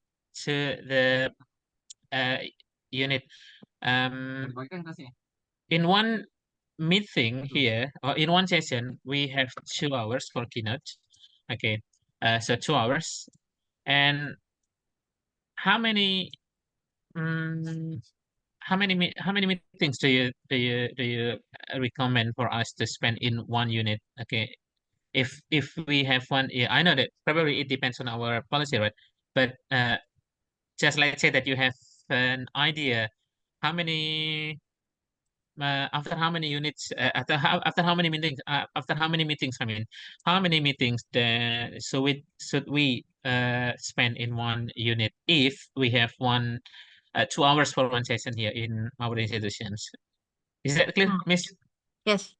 to the uh, unit. In one meeting here, or in one session, we have 2 hours for keynote. Okay, so 2 hours. And how many how many meetings do you recommend for us to spend in one unit? Okay, if we have one, yeah, I know that probably it depends on our policy, right? But just let's say that you have an idea, how many after how many units after how many meetings I mean, how many meetings should we spend in one unit if we have 2 hours for one session here in our institutions? Is that clear, Miss? Yes.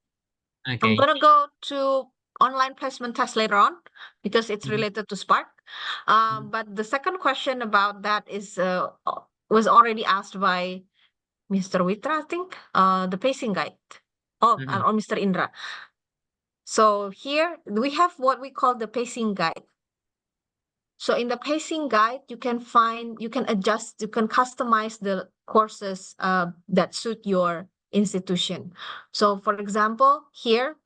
I'm Okay. gonna go to online placement test later on because it's related to Spark. But the second question about that is was already asked by Mr. Witra, I think, the pacing guide. Oh, or Mr. Indra. So here we have what we call the pacing guide. So in the pacing guide, you can adjust, you can customize the courses that suit your institution. So for example, here,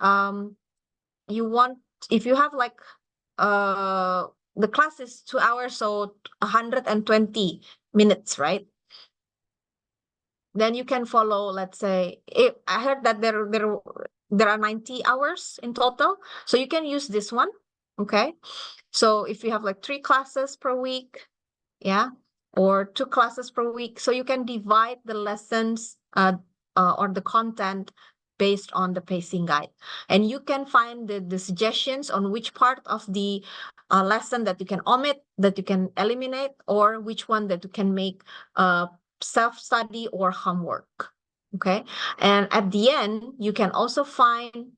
if you have like the class is 2 hours, so 120 minutes, right? Then you can follow, let's say, I heard that there are 90 hours in total, so you can use this one. Okay, so if you have like 3 classes per week, yeah, or 2 classes per week, so you can divide the lessons or the content based on the pacing guide, and you can find the suggestions on which part of the lesson that you can omit, that you can eliminate, or which one that you can make self-study or homework. Okay, and at the end you can also find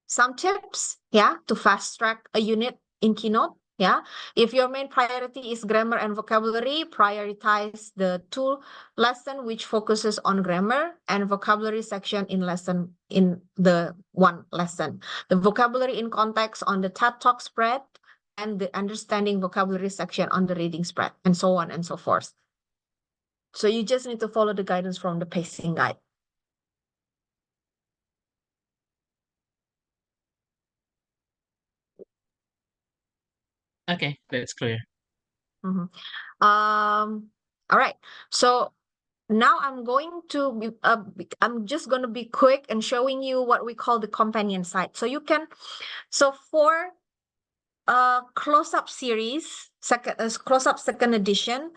some tips, yeah, to fast track a unit in Keynote. Yeah, if your main priority is grammar and vocabulary, prioritize the 2 lesson which focuses on grammar and vocabulary section in the 1 lesson. The vocabulary in context on the TED Talk spread, and the understanding vocabulary section on the reading spread, and so on and so forth. So you just need to follow the guidance from the pacing guide. Okay, that's clear. All right. So now I'm just going to be quick and showing you what we call the companion site. So for close-up series, close-up second edition,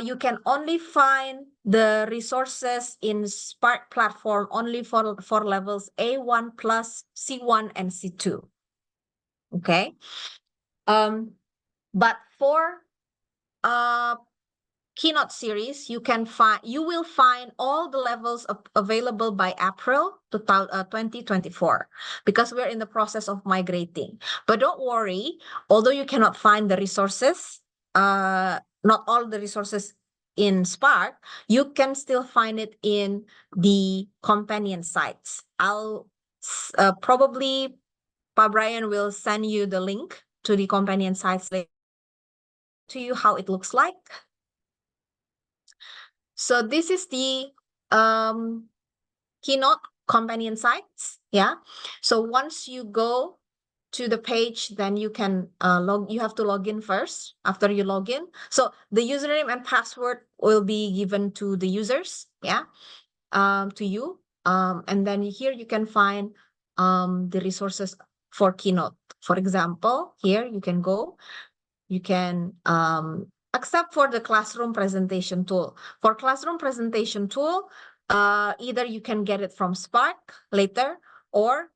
you can only find the resources in Spark platform only for levels A1 plus, C1 and C2. Okay. But for Keynote series, you will find all the levels available by April 2024, because we're in the process of migrating. But don't worry, although you cannot find the resources, not all the resources in Spark, you can still find it in the companion sites. I'll probably, Pa Brian will send you the link to the companion sites later to you how it looks like. So this is the Keynote companion sites. Yeah. So once you go to the page, then you can you have to log in first. After you log in, so the username and password will be given to the users. Yeah. To you. And then here you can find the resources for Keynote. For example, here you can go. You can except for the classroom presentation tool. For classroom presentation tool, either you can get it from Spark later, or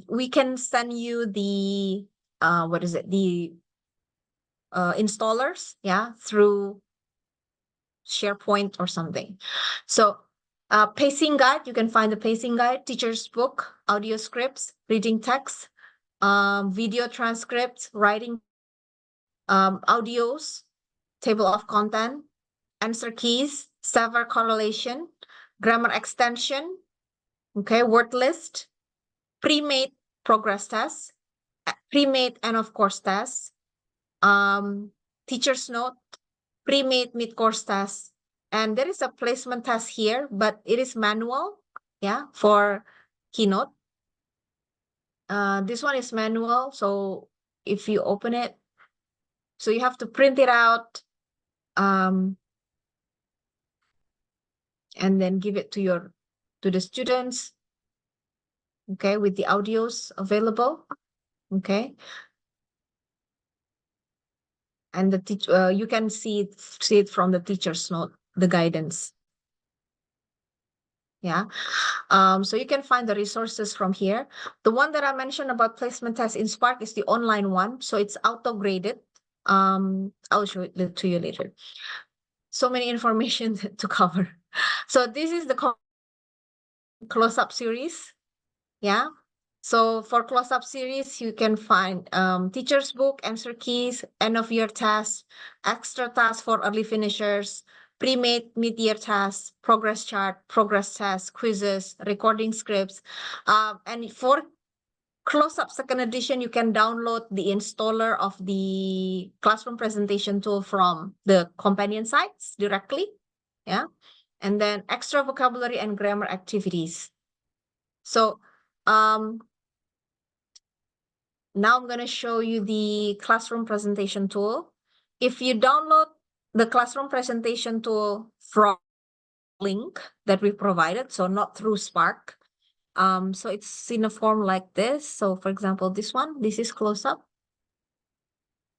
we can send you the the installers, yeah, through SharePoint or something. So pacing guide, you can find the pacing guide, teacher's book, audio scripts, reading text, video transcripts, writing, audios, table of content, answer keys, sever correlation, grammar extension, okay, word list, pre-made progress tests, pre-made end of course tests, teacher's note, pre-made mid-course tests, and there is a placement test here, but it is manual, yeah, for Keynote. This one is manual, so if you open it, so you have to print it out, and then give it to the students, okay, with the audios available, okay. And the you can see it from the teacher's note, the guidance. Yeah. So you can find the resources from here. The one that I mentioned about placement test in Spark is the online one. So it's auto-graded. I'll show it to you later. So many information to cover. So this is the close-up series. Yeah. So for close-up series, you can find teacher's book, answer keys, end of year tasks, extra tasks for early finishers, pre-made mid-year tasks, progress chart, progress tests, quizzes, recording scripts. And for close-up second edition, you can download the installer of the classroom presentation tool from the companion sites directly. Yeah. And then extra vocabulary and grammar activities. So now I'm going to show you the classroom presentation tool. If you download the classroom presentation tool from link that we provided, so not through Spark, so it's in a form like this. So for example, this one, this is close-up.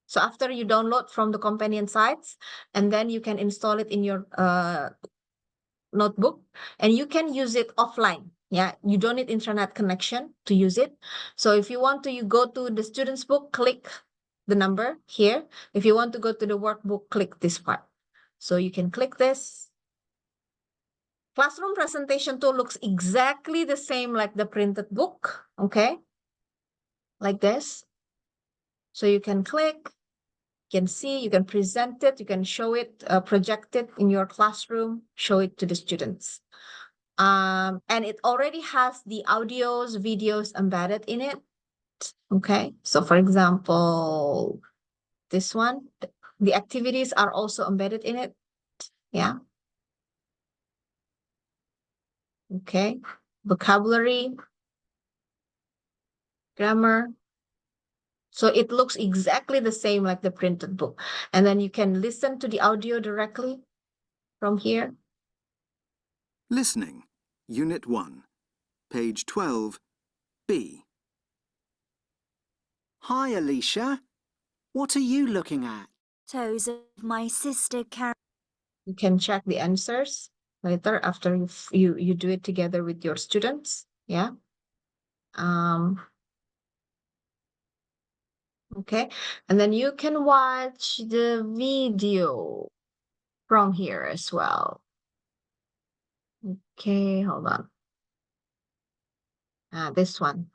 So after you download from the companion sites, and then you can install it in your notebook, and you can use it offline. Yeah, you don't need internet connection to use it. So if you want to, you go to the student's book, click the number here. If you want to go to the workbook, click this part. So you can click this. Classroom presentation tool looks exactly the same like the printed book, okay? Like this. So you can click, you can see, you can present it, you can show it, project it in your classroom, show it to the students. And it already has the audios, videos embedded in it. Okay, so for example, this one, the activities are also embedded in it. Yeah. Okay, vocabulary, grammar. So it looks exactly the same like the printed book. And then you can listen to the audio directly from here. Listening, Unit 1, page 12, B. Hi, Alicia. What are you looking at? Photos of my sister Karen. You can check the answers later after you do it together with your students. Yeah. Okay, and then you can watch the video. from here as well. Okay, hold on. This one.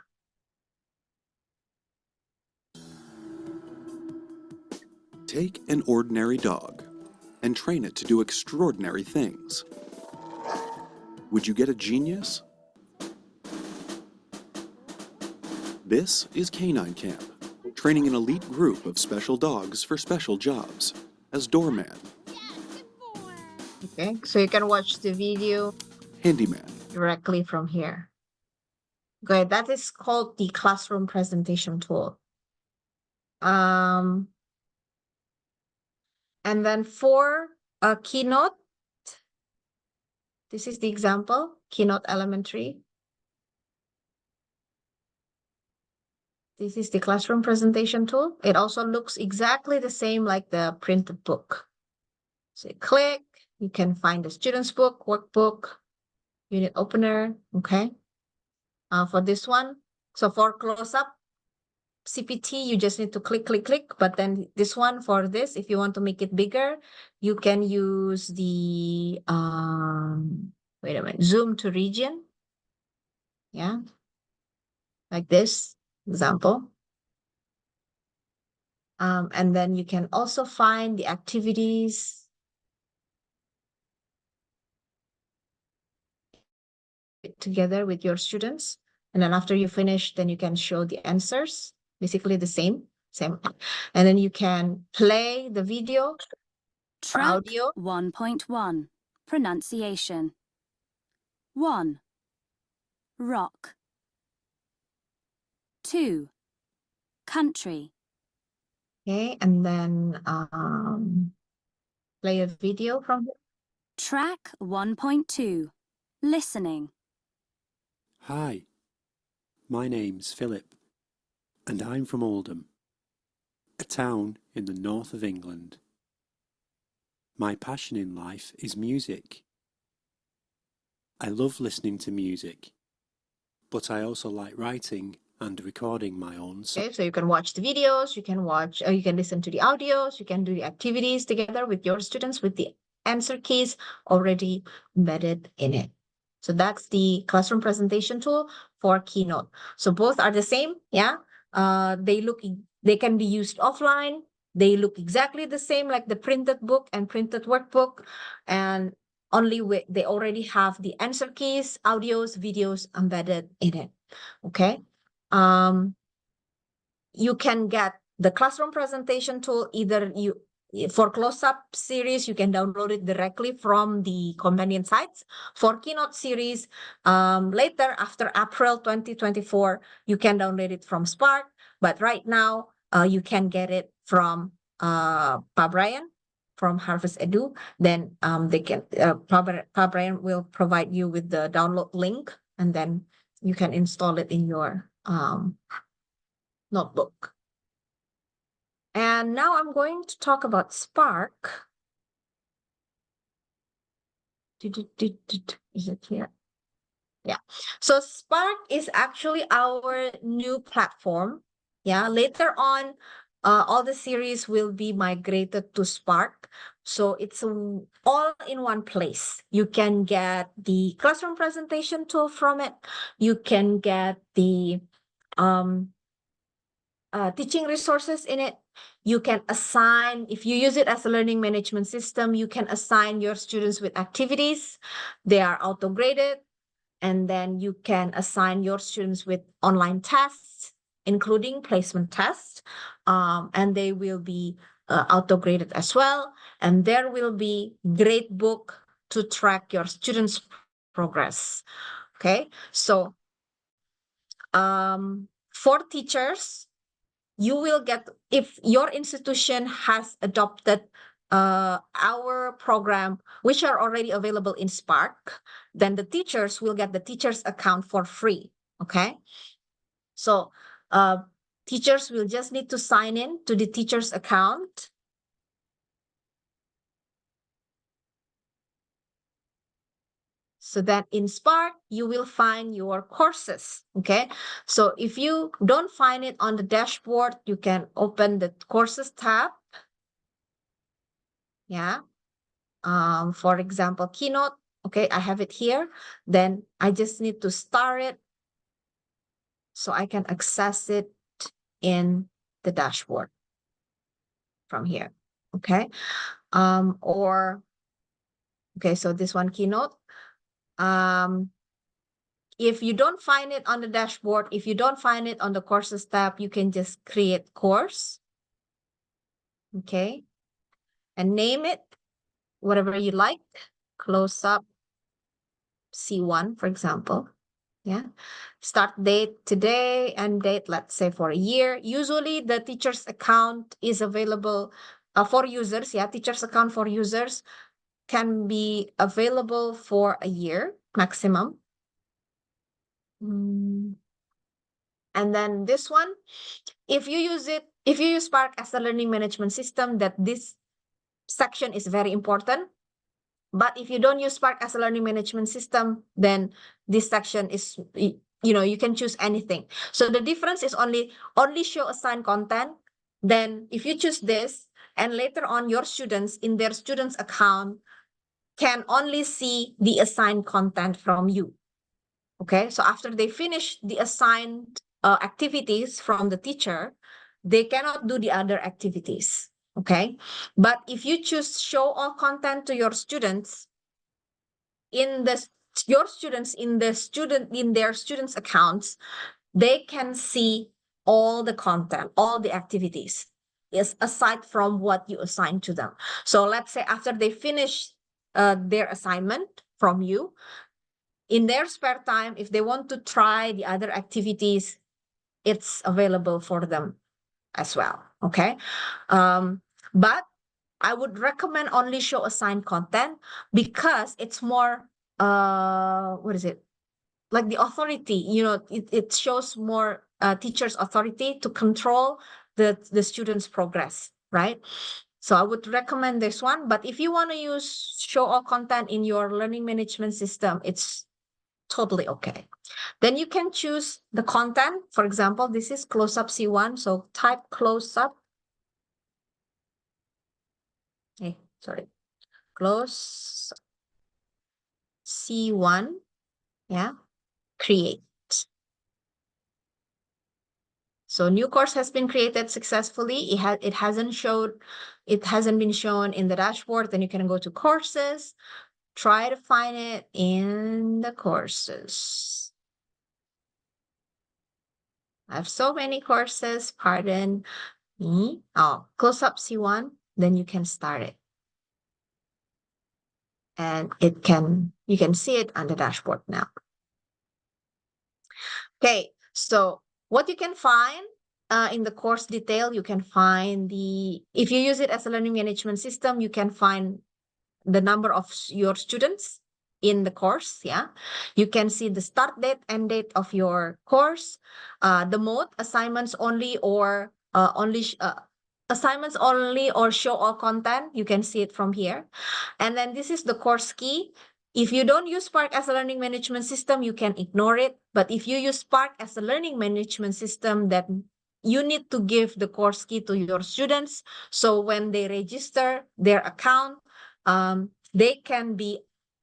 Take an ordinary dog and train it to do extraordinary things. Would you get a genius? This is Canine Camp, training an elite group of special dogs for special jobs, as doorman, Okay, so you can watch the video handyman, directly from here. Okay, that is called the classroom presentation tool. And then for a Keynote, this is the example, Keynote Elementary. This is the classroom presentation tool. It also looks exactly the same like the printed book. So you click, you can find the student's book, workbook, unit opener, okay? For this one, so for close-up CPT, you just need to click, click, click. But then this one, for this, if you want to make it bigger, you can use the, wait a minute, zoom to region. Yeah, like this example. And then you can also find the activities together with your students. And then after you finish, then you can show the answers, basically the same. And then you can play the video or Track audio. 1.1 Pronunciation 1. Rock 2. Country Okay, and then play a video from here. Track 1.2 Listening Hi, my name's Philip, and I'm from Oldham, a town in the north of England. My passion in life is music. I love listening to music, but I also like writing and recording my own songs. Okay, so you can watch the videos, you can listen to the audios, you can do the activities together with your students with the answer keys already embedded in it. So that's the classroom presentation tool for Keynote. So both are the same, yeah. They can be used offline. They look exactly the same like the printed book and printed workbook, and they already have the answer keys, audios, videos embedded in it. Okay. You can get the classroom presentation tool either for close-up series, you can download it directly from the companion sites. For Keynote series, later after April 2024, you can download it from Spark. But right now, you can get it from Pa Brian from Harvest Edu. Then Pa Brian will provide you with the download link, and then you can install it in your notebook. And now I'm going to talk about Spark. Is it here? Yeah. So Spark is actually our new platform. Yeah. Later on, all the series will be migrated to Spark. So it's all in one place. You can get the classroom presentation tool from it. You can get the teaching resources in it. You can assign, if you use it as a learning management system, you can assign your students with activities. They are auto-graded. And then you can assign your students with online tests, including placement tests. And they will be auto-graded as well. And there will be grade book to track your students' progress. Okay, so for teachers, you will get, if your institution has adopted our program, which are already available in Spark, then the teachers will get the teacher's account for free, okay? So teachers will just need to sign in to the teacher's account. So that in Spark, you will find your courses, okay? So if you don't find it on the dashboard, you can open the courses tab. Yeah. For example, Keynote. Okay, I have it here. Then I just need to star it so I can access it in the dashboard from here. Okay. Okay, so this one, Keynote. If you don't find it on the dashboard, if you don't find it on the courses tab, you can just create course. Okay. And name it whatever you like. Close up C1, for example. Yeah. Start date today, end date, let's say for a year. Usually the teacher's account is available for users. Yeah, teacher's account for users can be available for a year maximum. And then this one, if you use Spark as a learning management system, that this section is very important. But if you don't use Spark as a learning management system, then this section is, you can choose anything. So the difference is only show assigned content. Then if you choose this, and later on your students in their students account can only see the assigned content from you. Okay, so after they finish the assigned activities from the teacher, they cannot do the other activities. Okay, but if you choose show all content to your students in their students accounts, they can see all the content, all the activities is aside from what you assign to them. So let's say after they finish their assignment from you, in their spare time, if they want to try the other activities, it's available for them as well. Okay. But I would recommend only show assigned content because it's more, what is it? Like the authority, it shows more teachers' authority to control the students' progress, right? So I would recommend this one. But if you want to use show all content in your learning management system, it's totally okay. Then you can choose the content. For example, this is close up C1. So type close up. Hey, sorry. Close C1. Yeah. Create. So new course has been created successfully. It hasn't been shown in the dashboard. Then you can go to courses, try to find it in the courses. I have so many courses, pardon me. Oh, close up C1, then you can start it. And you can see it on the dashboard now. Okay, so what you can find in the course detail, you can find if you use it as a learning management system, you can find the number of your students in the course. Yeah, you can see the start date, end date of your course, the mode, assignments only or assignments only or show all content. You can see it from here. And then this is the course key. If you don't use Spark as a learning management system, you can ignore it. But if you use Spark as a learning management system, that you need to give the course key to your students. So when they register their account, they can be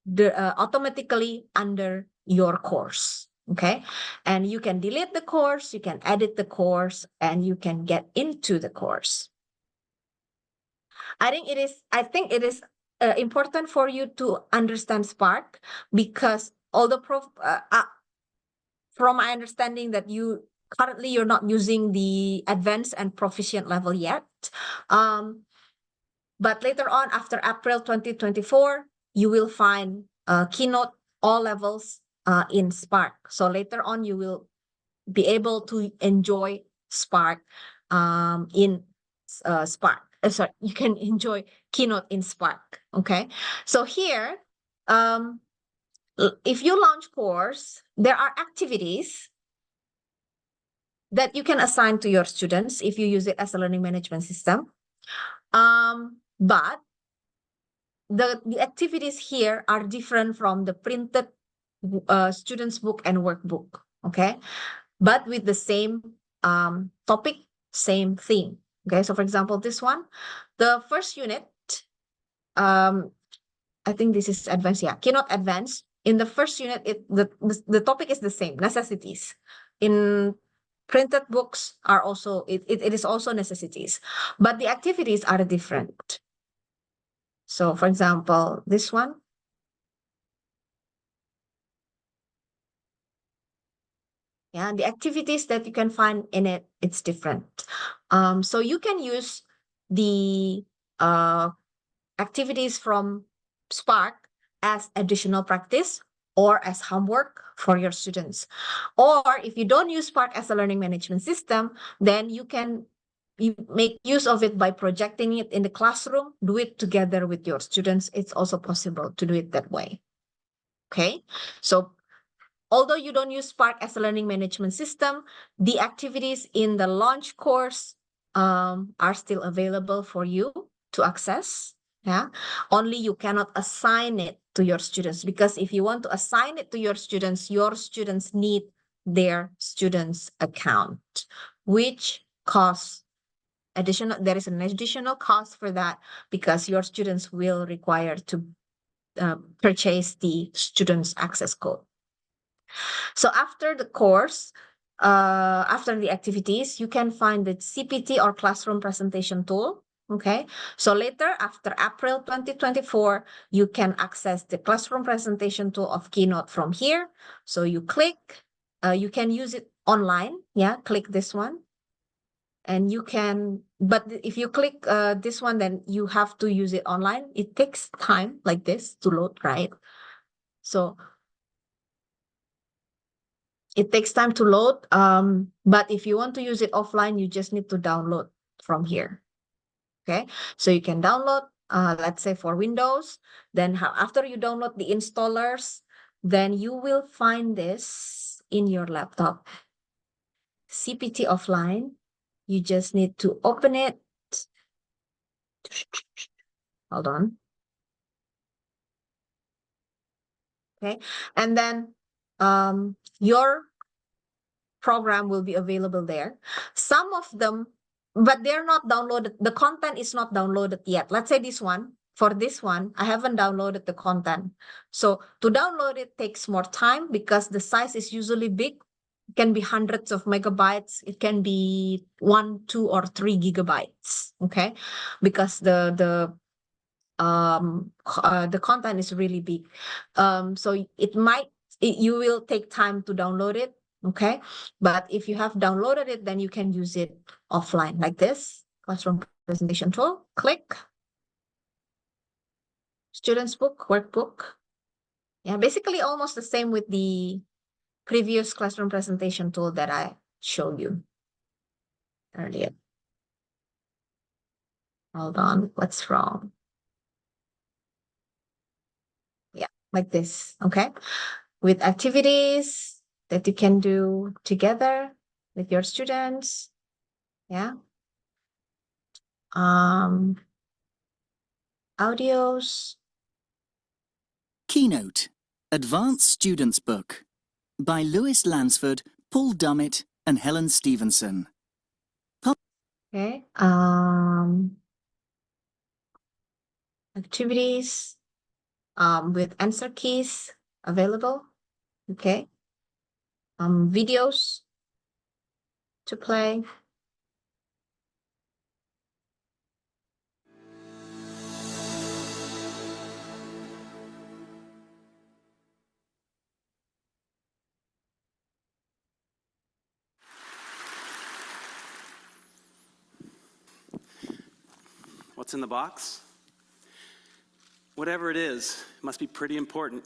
automatically under your course. Okay. And you can delete the course, you can edit the course, and you can get into the course. I think it is important for you to understand Spark, because although from my understanding that currently you're not using the advanced and proficient level yet, but later on after April 2024, you will find Keynote all levels in Spark. So later on you will be able to enjoy Spark in Spark. Sorry, you can enjoy Keynote in Spark. Okay, so here, if you launch course, there are activities that you can assign to your students if you use it as a learning management system. But the activities here are different from the printed students book and workbook. Okay, but with the same topic, same theme. Okay, so for example, this one, the first unit, I think this is advanced. Yeah, Keynote Advanced. In the first unit, the topic is the same, necessities. In printed books are also, it is also necessities, but the activities are different. So for example, this one. Yeah, the activities that you can find in it, it's different. So you can use the activities from Spark as additional practice or as homework for your students. Or if you don't use Spark as a learning management system, then you make use of it by projecting it in the classroom, do it together with your students. It's also possible to do it that way. Okay, so although you don't use Spark as a learning management system, the activities in the launch course are still available for you to access. Yeah, only you cannot assign it to your students, because if you want to assign it to your students need their students' account, which costs additional. There is an additional cost for that, because your students will require to purchase the students' access code. So after the course, after the activities, you can find the CPT or classroom presentation tool. Okay, so later, after April 2024, you can access the classroom presentation tool of Keynote from here. So you click, you can use it online. Yeah, click this one. And you can, but if you click this one, then you have to use it online. It takes time like this to load, right? So it takes time to load, but if you want to use it offline, you just need to download from here. Okay, so you can download, let's say for Windows, then after you download the installers, then you will find this in your laptop. CPT offline, you just need to open it. Hold on. Okay, and then your program will be available there. Some of them, but they're not downloaded. The content is not downloaded yet. Let's say this one. For this one, I haven't downloaded the content. So to download it takes more time, because the size is usually big. It can be hundreds of megabytes. It can be 1, 2, or 3 gigabytes. Okay, because the content is really big. So you will take time to download it. Okay, but if you have downloaded it, then you can use it offline like this. Classroom presentation tool, click. Students book, workbook. Yeah, basically almost the same with the previous classroom presentation tool that I showed you earlier. Hold on, what's wrong? Yeah, like this, okay? With activities that you can do together with your students. Yeah. Audios. Keynote, Advanced Students Book by Lewis Lansford, Paul Dummett, and Helen Stevenson. Okay. Activities with answer keys available. Okay. Videos to play. What's in the box? Whatever it is, it must be pretty important,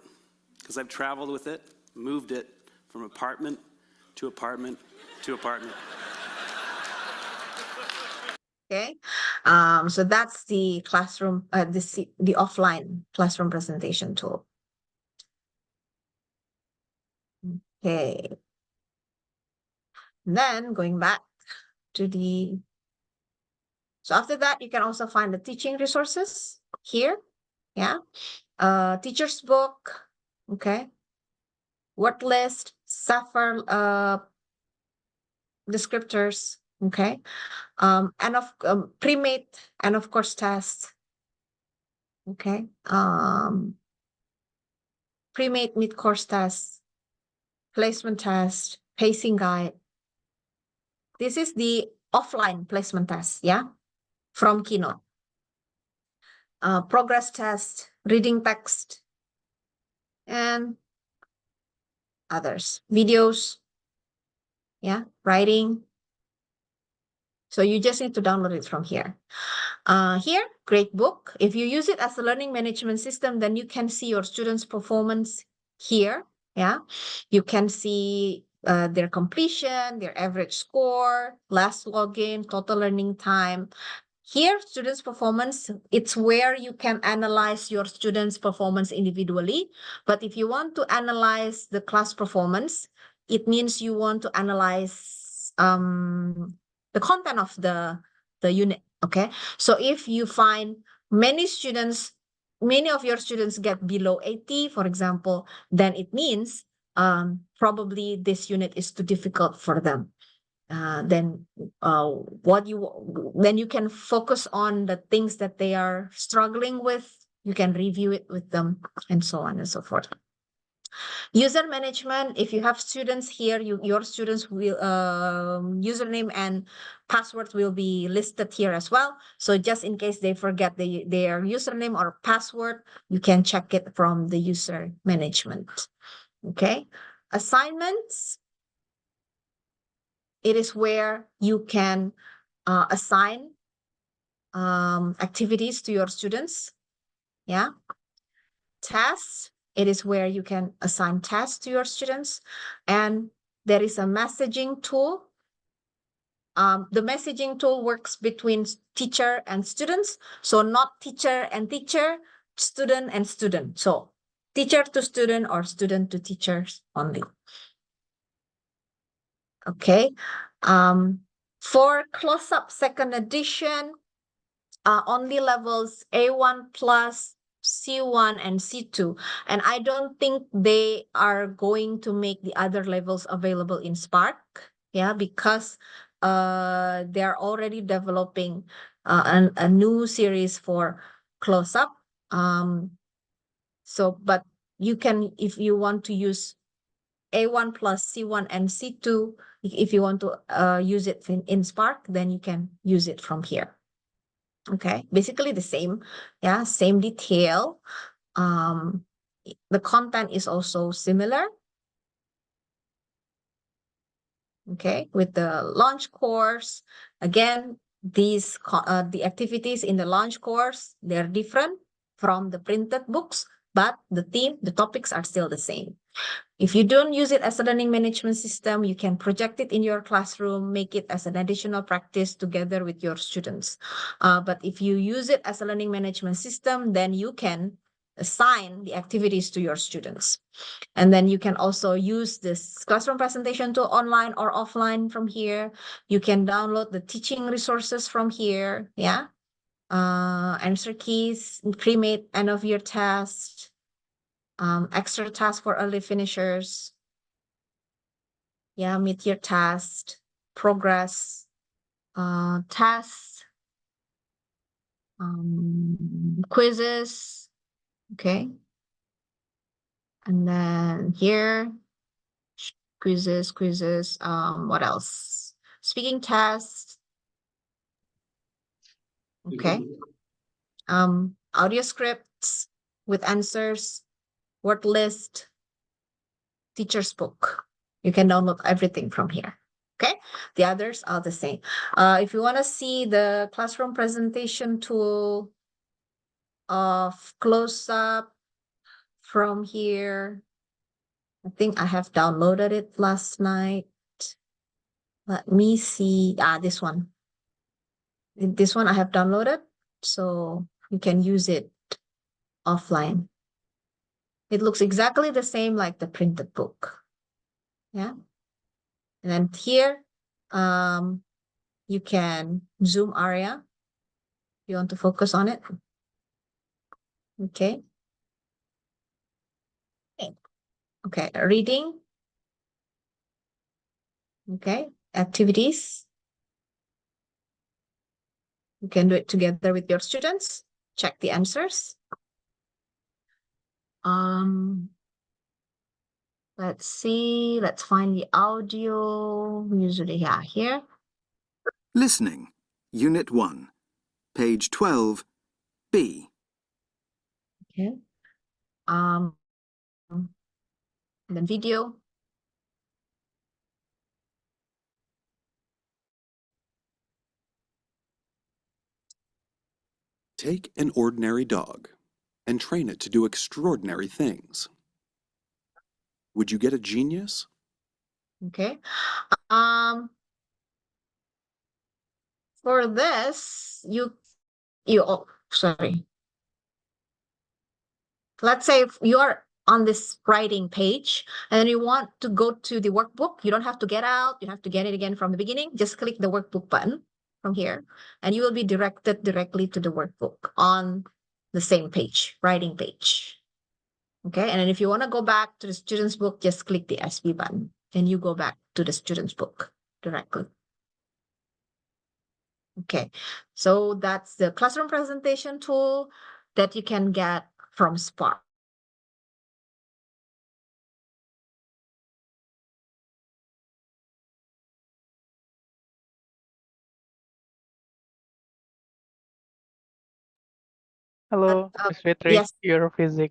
because I've traveled with it, moved it from apartment to apartment to apartment. Okay, so that's the classroom, the offline classroom presentation tool. Okay, then going back to the, so after that, you can also find the teaching resources here. Yeah, teacher's book. Okay, word list, Sapphire descriptors. Okay, and of pre-made, and of course tests. Okay. Pre-made mid-course test, placement test, pacing guide. This is the offline placement test, yeah, from Keynote. Progress test, reading text, and others. Videos, yeah, writing. So you just need to download it from here. Here, great book. If you use it as a learning management system, then you can see your students' performance here. Yeah, you can see their completion, their average score, last login, total learning time. Here, students' performance, it's where you can analyze your students' performance individually. But if you want to analyze the class performance, it means you want to analyze the content of the unit. Okay, so if you find many of your students get below 80, for example, then it means probably this unit is too difficult for them. Then you can focus on the things that they are struggling with. You can review it with them, and so on and so forth. User management, if you have students here, your students will username and password will be listed here as well. So just in case they forget their username or password, you can check it from the user management. Okay. Assignments, it is where you can assign activities to your students. Yeah. Tasks, it is where you can assign tasks to your students. And there is a messaging tool. The messaging tool works between teacher and students. So not teacher and teacher, student and student. So teacher to student or student to teachers only. Okay. For close-up second edition, only levels A1 plus, C1 and C2. And I don't think they are going to make the other levels available in Spark. Yeah, because they're already developing a new series for close-up. But you can, if you want to use A1 plus, C1 and C2, if you want to use it in Spark, then you can use it from here. Okay, basically the same, yeah, same detail. The content is also similar. Okay, with the launch course, again, the activities in the launch course, they're different from the printed books, but the theme, the topics are still the same. If you don't use it as a learning management system, you can project it in your classroom, make it as an additional practice together with your students. But if you use it as a learning management system, then you can assign the activities to your students. And then you can also use this classroom presentation tool online or offline from here. You can download the teaching resources from here. Yeah. Answer keys, pre-made end of year test, extra task for early finishers. Yeah, mid-year test, progress, tests, quizzes. Okay. And then here, quizzes, what else? Speaking tests. Okay. Audio scripts with answers, word list, teacher's book. You can download everything from here. Okay, the others are the same. If you want to see the classroom presentation tool of close-up from here, I think I have downloaded it last night. Let me see. This one. This one I have downloaded, so you can use it offline. It looks exactly the same like the printed book. Yeah. And then here, you can zoom area. You want to focus on it. Okay. Okay, reading. Okay, activities. You can do it together with your students. Check the answers. Let's see. Let's find the audio. Usually, yeah, here. Listening, Unit 1, page 12, B. Okay. Then video. Take an ordinary dog and train it to do extraordinary things. Would you get a genius? Okay. For this, oh, sorry. Let's say if you are on this writing page and you want to go to the workbook, you don't have to get out, you have to get it again from the beginning. Just click the workbook button from here, and you will be directed directly to the workbook on the same page, writing page. Okay, and then if you want to go back to the student's book, just click the SB button, and you go back to the student's book directly. Okay, so that's the classroom presentation tool that you can get from Spark. Hello, Miss Fitri. Yes. You're freezing.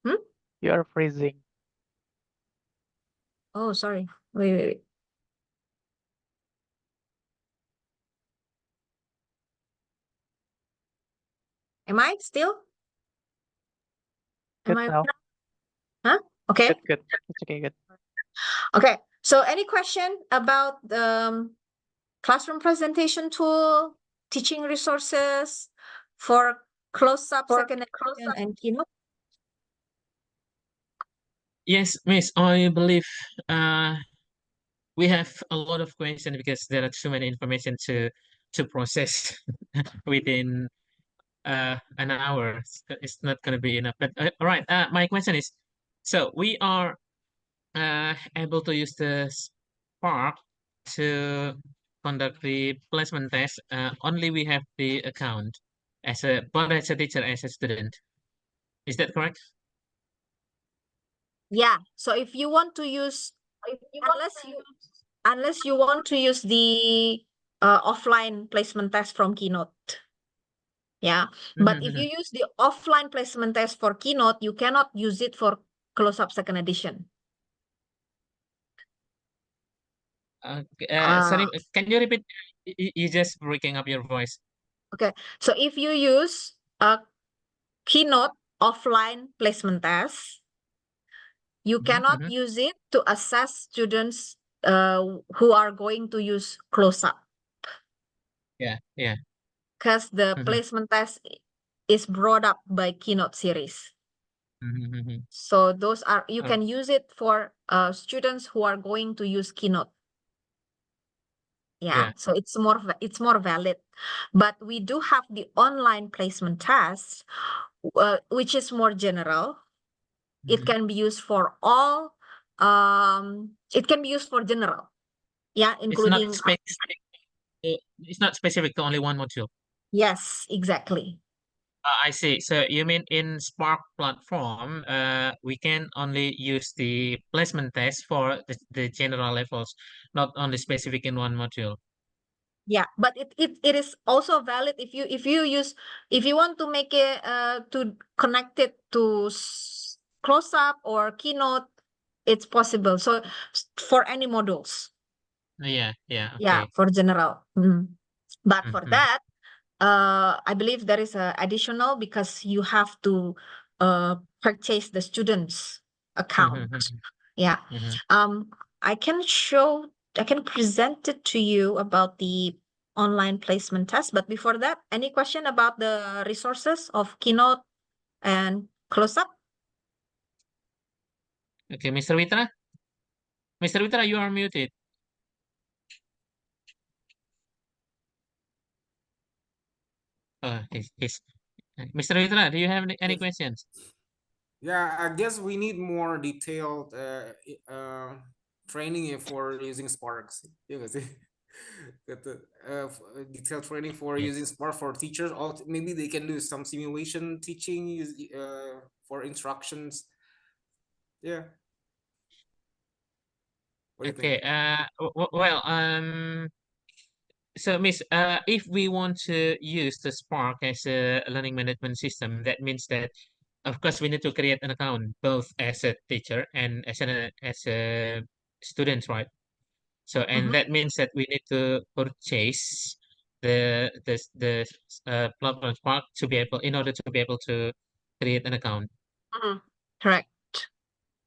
Hmm? You're freezing. Oh, sorry. Wait. Am I still? Good now. Huh? Okay. Good. It's okay, good. Okay. So any question about the classroom presentation tool, teaching resources for close-up, second edition, and Keynote? Yes, Miss, I believe we have a lot of questions because there are too many information to process within an hour. It's not going to be enough. But all right, my question is, so we are able to use the Spark to conduct the placement test. Only we have the account but as a teacher, as a student. Is that correct? Yeah. So if you want to use, unless you want to use the offline placement test from Keynote. Yeah. But if you use the offline placement test for Keynote, you cannot use it for close-up second edition. Sorry, can you repeat? You just breaking up your voice. Okay. So if you use a Keynote offline placement test, you cannot use it to assess students who are going to use close-up. Yeah. Because the placement test is brought up by Keynote series. So those are, you can use it for students who are going to use Keynote. Yeah, so it's more valid. But we do have the online placement test, which is more general. It can be used for all. It can be used for general. Yeah, including. It's not specific to only one module. Yes, exactly. I see. So you mean in Spark platform, we can only use the placement test for the general levels, not only specific in one module. Yeah, but it is also valid if you want to make it to connect it to close up or Keynote, it's possible. So for any modules. Yeah, Yeah, okay. for general. But for that, I believe there is a additional because you have to purchase the student's account. Yeah. I can present it to you about the online placement test. But before that, any question about the resources of Keynote and close-up? Okay, Mr. Witra? Mr. Witra, you are muted. Mr. Witra, do you have any questions? Yeah, I guess we need more detailed training for using Sparks. You can see detailed training for using Spark for teachers. Or maybe they can do some simulation teaching for instructions. Yeah. What do you Okay. think? Well, so Miss, if we want to use the Spark as a learning management system, that means that, of course, we need to create an account both as a teacher and as a student, right? So, and that means that we need to purchase the platform Spark to be able, in order to be able to create an account. Correct.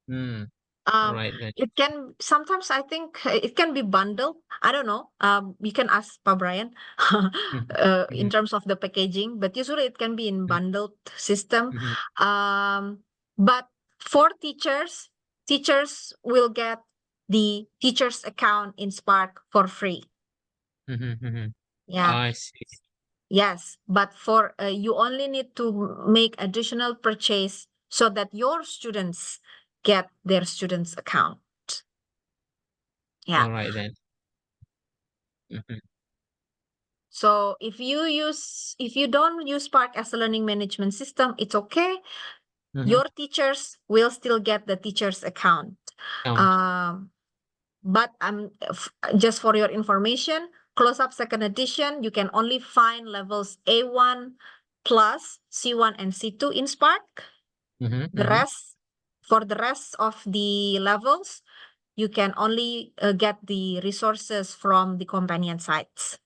Hmm. All Um, right then. it can sometimes I think it can be bundled. I don't know. You can ask Pa Brian in terms of the packaging, but usually it can be in bundled system. Mhm. But for teachers, teachers will get the teacher's account in Spark for free. Yeah. I see. Yes, but for you only need to make additional purchase so that your students get their students account. Yeah. All right then. Mhm. So if you don't use Spark as a learning management system, it's okay. Your teachers will still get the teacher's account. Account. But just for your information, Close Up Second Edition, you can only find levels A1 plus C1 and C2 in Spark. The rest, for the rest of the levels, you can only get the resources from the companion sites.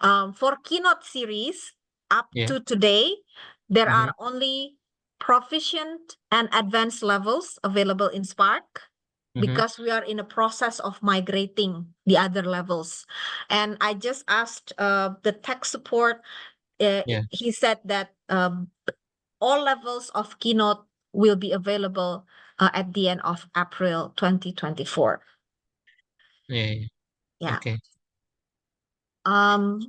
For Keynote series, up to today, there are only proficient and advanced levels available in Spark because we are in a process of migrating the other levels. And I just asked the tech support. He said that all levels of Keynote will be available at the end of April 2024. Yeah. Yeah. Okay. Um.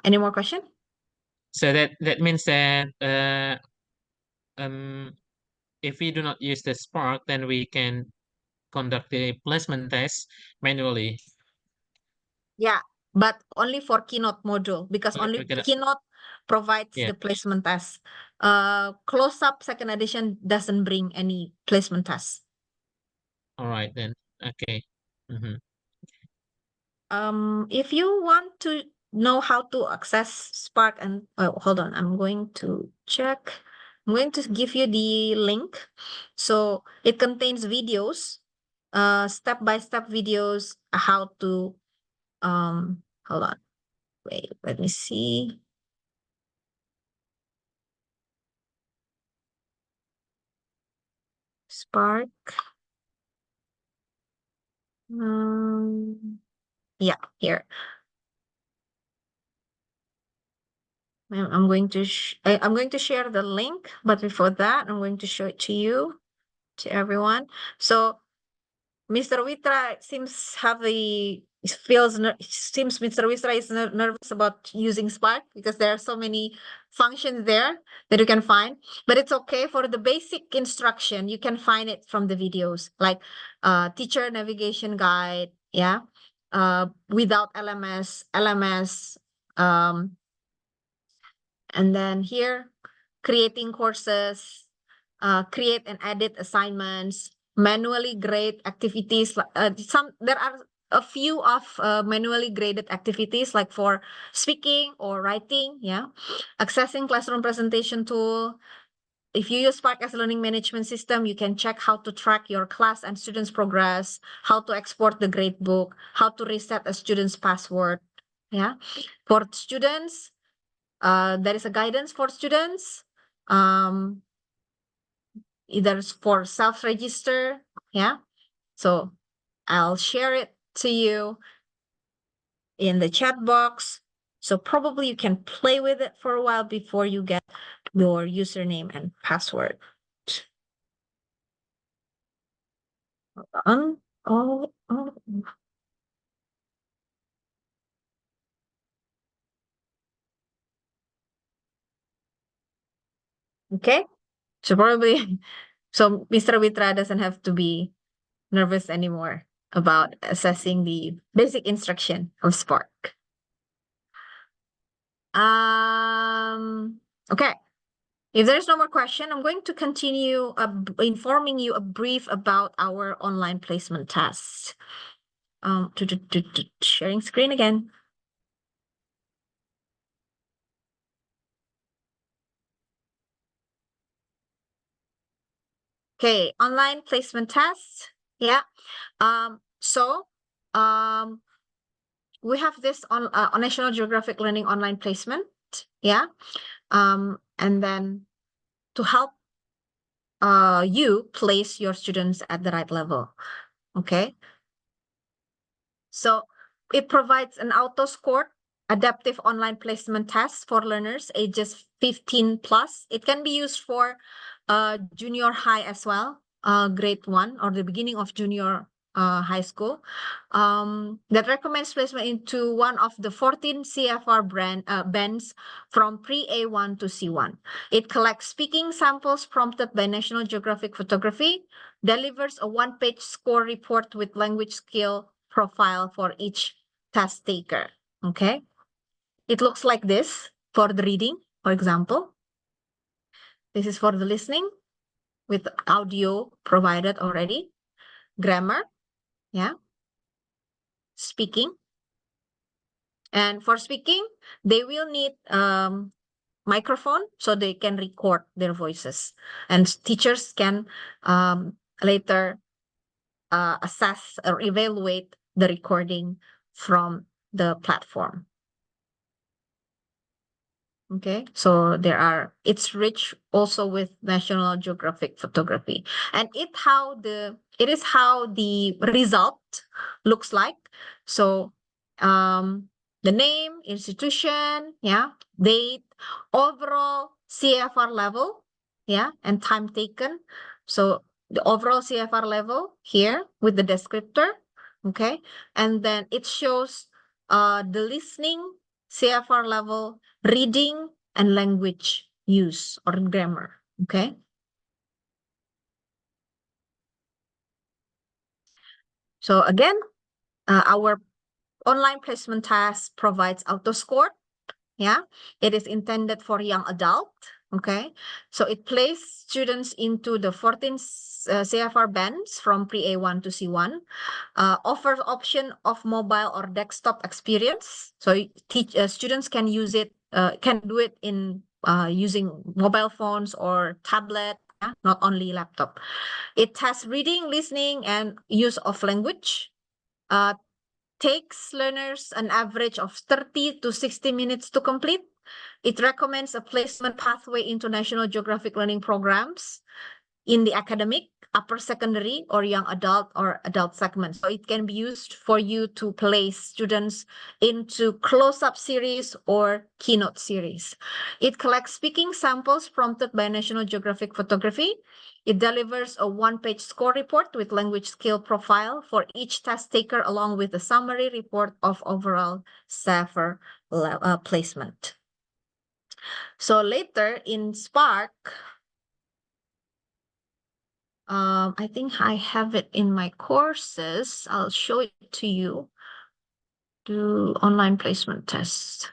Any more question? So that means that if we do not use the Spark, then we can conduct the placement test manually. Yeah, but only for Keynote module because only We cannot. Keynote provides Yeah. the placement test. Close Up Second Edition doesn't bring any placement test. All right then. Okay. If you want to know how to access Spark and hold on, I'm going to check. I'm going to give you the link. So it contains videos, step-by-step videos, how to hold on. Wait, let me see. Spark. Yeah, here. I'm going to I'm going to share the link, but before that, I'm going to show it to you, to everyone. So Mr. Witra seems Mr. Witra is nervous about using Spark because there are so many functions there that you can find. But it's okay for the basic instruction. You can find it from the videos, like teacher navigation guide. Yeah, without LMS. And then here, creating courses, create and edit assignments, manually grade activities. There are a few of manually graded activities like for speaking or writing. Yeah, accessing classroom presentation tool. If you use Spark as a learning management system, you can check how to track your class and students' progress, how to export the gradebook, how to reset a student's password. Yeah, for students, there is a guidance for students, either for self-register. Yeah, so I'll share it to you in the chat box. So probably you can play with it for a while before you get your username and password. Hold on. Okay, so probably, so Mr. Witra doesn't have to be nervous anymore about assessing the basic instruction of Spark. Okay. If there's no more question, I'm going to continue informing you a brief about our online placement tests. Sharing screen again. Okay, online placement tests. Yeah. We have this on National Geographic Learning online placement. Yeah. And then to help you place your students at the right level. Okay. So it provides an auto-scored adaptive online placement test for learners ages 15 plus. It can be used for junior high as well, grade 1 or the beginning of junior high school, that recommends placement into one of the 14 CFR bands from pre-A1 to C1. It collects speaking samples prompted by National Geographic Photography, delivers a one-page score report with language skill profile for each test taker. Okay. It looks like this for the reading, for example. This is for the listening with audio provided already. Grammar, yeah. Speaking. And for speaking, they will need microphone so they can record their voices. And teachers can later assess or evaluate the recording from the platform. Okay, so it's rich also with National Geographic photography, and it is how the result looks like. So, the name, institution, yeah, date, overall CFR level, yeah, and time taken. So the overall CFR level here with the descriptor, okay, and then it shows the listening CFR level, reading, and language use or grammar, okay? So again, our online placement test provides auto score. Yeah, it is intended for young adult. Okay, so it places students into the 14 CFR bands from pre-A1 to C1, offers option of mobile or desktop experience. So students can use it, can do it in using mobile phones or tablet, yeah? Not only laptop. It has reading, listening, and use of language. Takes learners an average of 30 to 60 minutes to complete. It recommends a placement pathway into National Geographic learning programs in the academic, upper secondary, or young adult or adult segment. So it can be used for you to place students into close-up series or keynote series. It collects speaking samples prompted by National Geographic photography. It delivers a one-page score report with language skill profile for each test taker, along with a summary report of overall SAFR placement. So later in Spark, I think I have it in my courses. I'll show it to you. Do online placement test.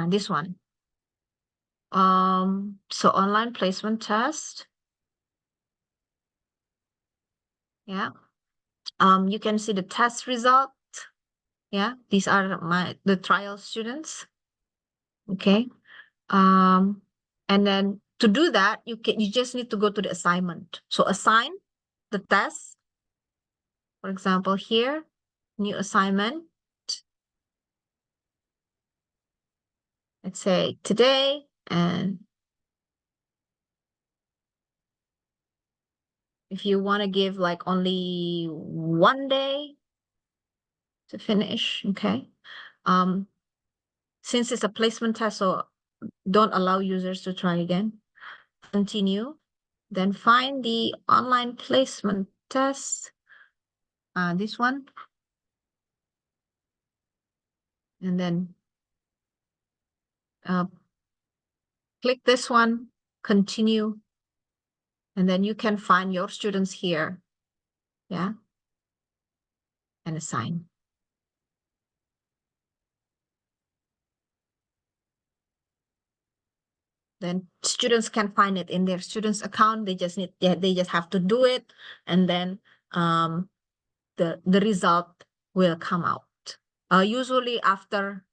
This one. So online placement test. Yeah. You can see the test result. Yeah, these are the trial students. Okay. And then to do that, you just need to go to the assignment. So assign the test. For example, here, new assignment. Let's say today, and if you want to give like only 1 day to finish, okay. Since it's a placement test, so don't allow users to try again. Continue, then find the online placement test. This one. And then click this one, continue, and then you can find your students here, yeah, and assign. then students can find it in their students account. They just have to do it, and then the result will come out. Usually after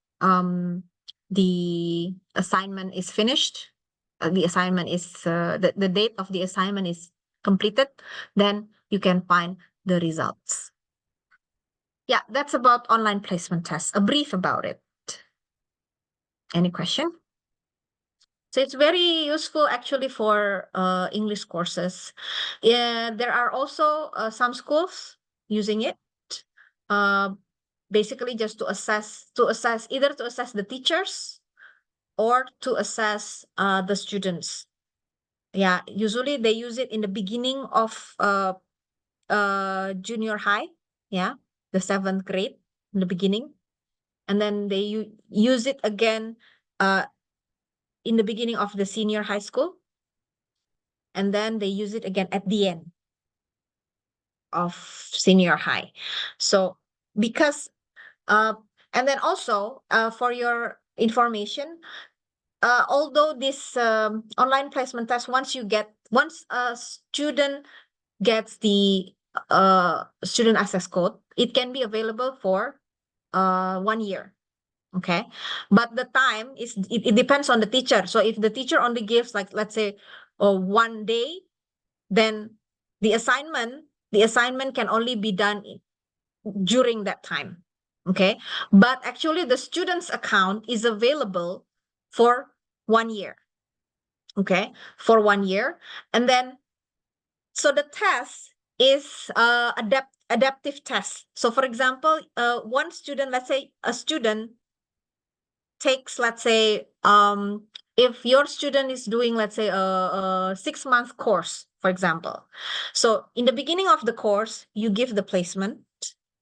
the assignment is finished, the assignment is the date of the assignment is completed, then you can find the results. Yeah, that's about online placement tests, a brief about it. Any question? So it's very useful actually for English courses. Yeah, there are also some schools using it. Basically just to assess either to assess the teachers or to assess the students. Yeah, usually they use it in the beginning of junior high. Yeah, the 7th grade in the beginning, and then they use it again in the beginning of the senior high school, and then they use it again at the end of senior high. So because and then also for your information, although this online placement test, once a student gets the student access code, it can be available for 1 year. Okay, but the time is it depends on the teacher. So if the teacher only gives, like, let's say 1 day, then the assignment can only be done during that time. Okay, but actually the student's account is available for 1 year. Okay, for 1 year. And then so the test is adaptive test. So for example, one student, let's say a student takes, let's say, if your student is doing, let's say, a 6-month course, for example. So in the beginning of the course, you give the placement,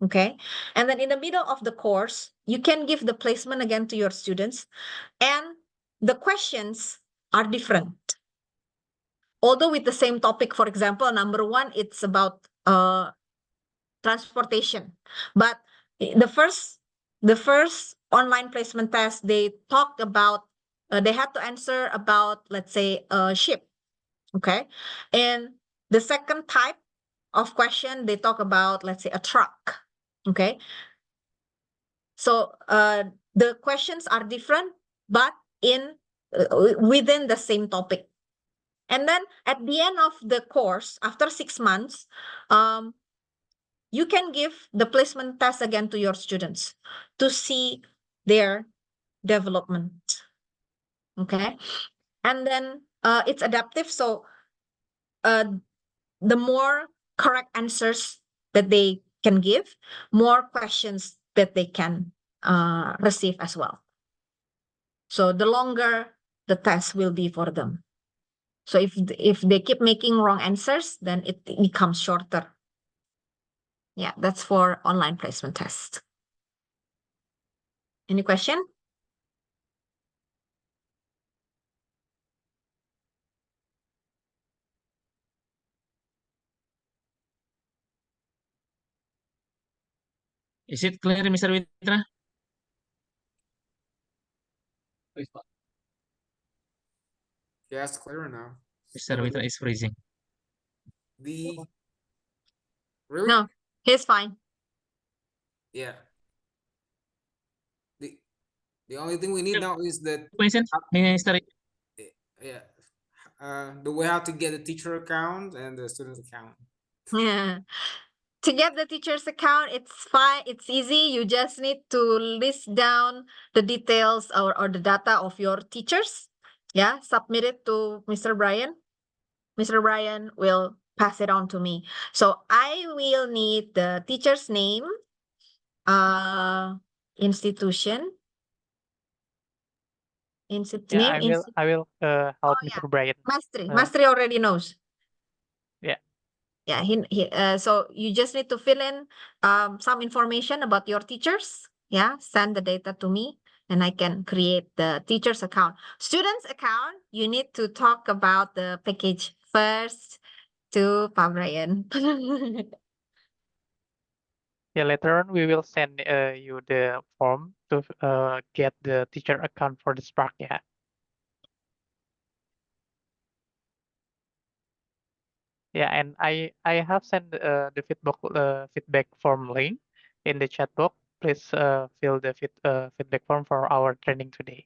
okay? And then in the middle of the course, you can give the placement again to your students, and the questions are different. Although with the same topic, for example, number 1, it's about transportation. But the first online placement test, they talked about, they had to answer about, let's say, a ship. Okay. And the second type of question, they talk about, let's say, a truck. Okay. So the questions are different, but within the same topic. And then at the end of the course, after 6 months, you can give the placement test again to your students to see their development. Okay. And then it's adaptive. So the more correct answers that they can give, more questions that they can receive as well. So the longer the test will be for them. So if they keep making wrong answers, then it becomes shorter. Yeah, that's for online placement test. Any question? Is it clear, Mr. Witra? Yeah, it's clearer now. Mr. Witra is freezing. Really? No, he's fine. Yeah. The only thing we need now is that Question, Mr. yeah, the way how to get the teacher account and the student account. Yeah. To get the teacher's account, it's fine. It's easy. You just need to list down the details or the data of your teachers. Yeah, submit it to Mr. Brian. Mr. Brian will pass it on to me. So I will need the teacher's name, institution. Yeah, I will help Mr. Brian. Mastri already knows. Yeah. Yeah, so you just need to fill in some information about your teachers. Yeah, send the data to me and I can create the teacher's account. Students account, you need to talk about the package first to Pak Brian. Yeah, later on we will send you the form to get the teacher account for the Spark. Yeah. Yeah, and I have sent the feedback form link in the chat box. Please fill the feedback form for our training today.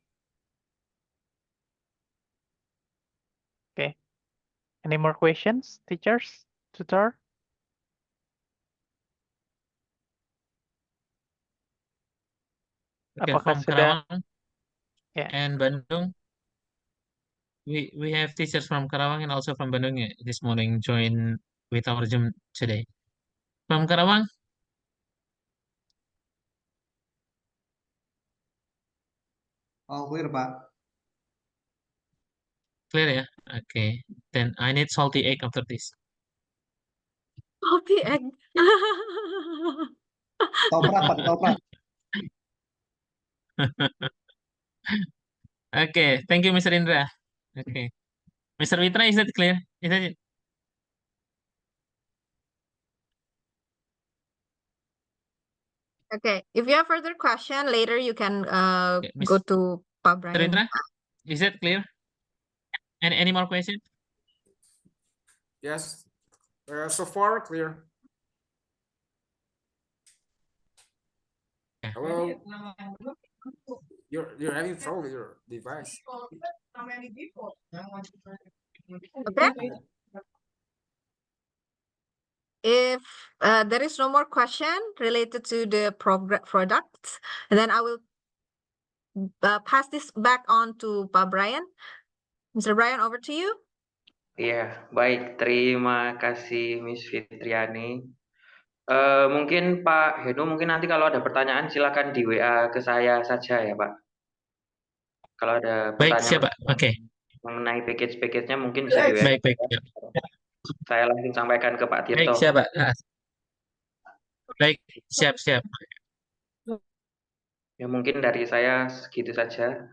Okay. Any more questions, teachers, tutor? Okay, Apakah from sudah? Karawang Yeah. and Bandung. We have teachers from Karawang and also from Bandung this morning join with our Zoom today. From Karawang, All clear, Pak. clear ya? Okay, then I need salty egg after this. Salty egg. Toprak, Pak, toprak. Okay, thank you, Mr. Indra. Okay, Mr. Witra, is that clear? Is that it? Okay, if you have further question later, you can go Mr. to Pak Brian. Indra, is that clear? And any more questions? Yes. So far, clear. Hello. You're having trouble with your device. Okay. If there is no more question related to the products, then I will pass this back on to Pak Brian. Mr. Brian, over to you. Iya, baik. Terima kasih Miss Fitriani. Mungkin Pak Henu, mungkin nanti kalau ada pertanyaan silakan di WA ke saya saja ya Pak. Kalau ada Baik, pertanyaan siap Pak. Oke. mengenai package-nya mungkin bisa di WA. Baik. Saya langsung sampaikan ke Pak Baik, Tirto. siap Pak. Baik, siap. Ya mungkin dari saya segitu saja.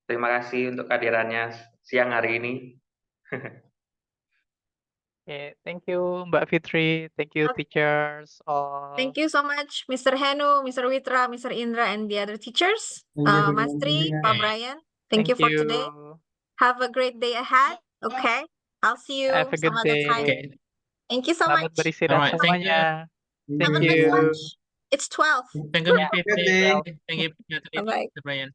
Terima kasih untuk kehadirannya siang hari ini. Okay, thank you, Mbak Fitri. Thank you, teachers. All. Thank you so much, Mr. Henu, Mr. Witra, Mr. Indra, and the other teachers. Mas Tri, Pak Brian, thank you for today. Have a great day ahead. Okay, I'll see you Have a good some other time. day. Thank you so Selamat much. beristirahat Alright, thank you. semuanya. Have a nice lunch. It's 12. Thank you, Miss Good Fitri. day. Thank you, Bye-bye. Mr. Brian.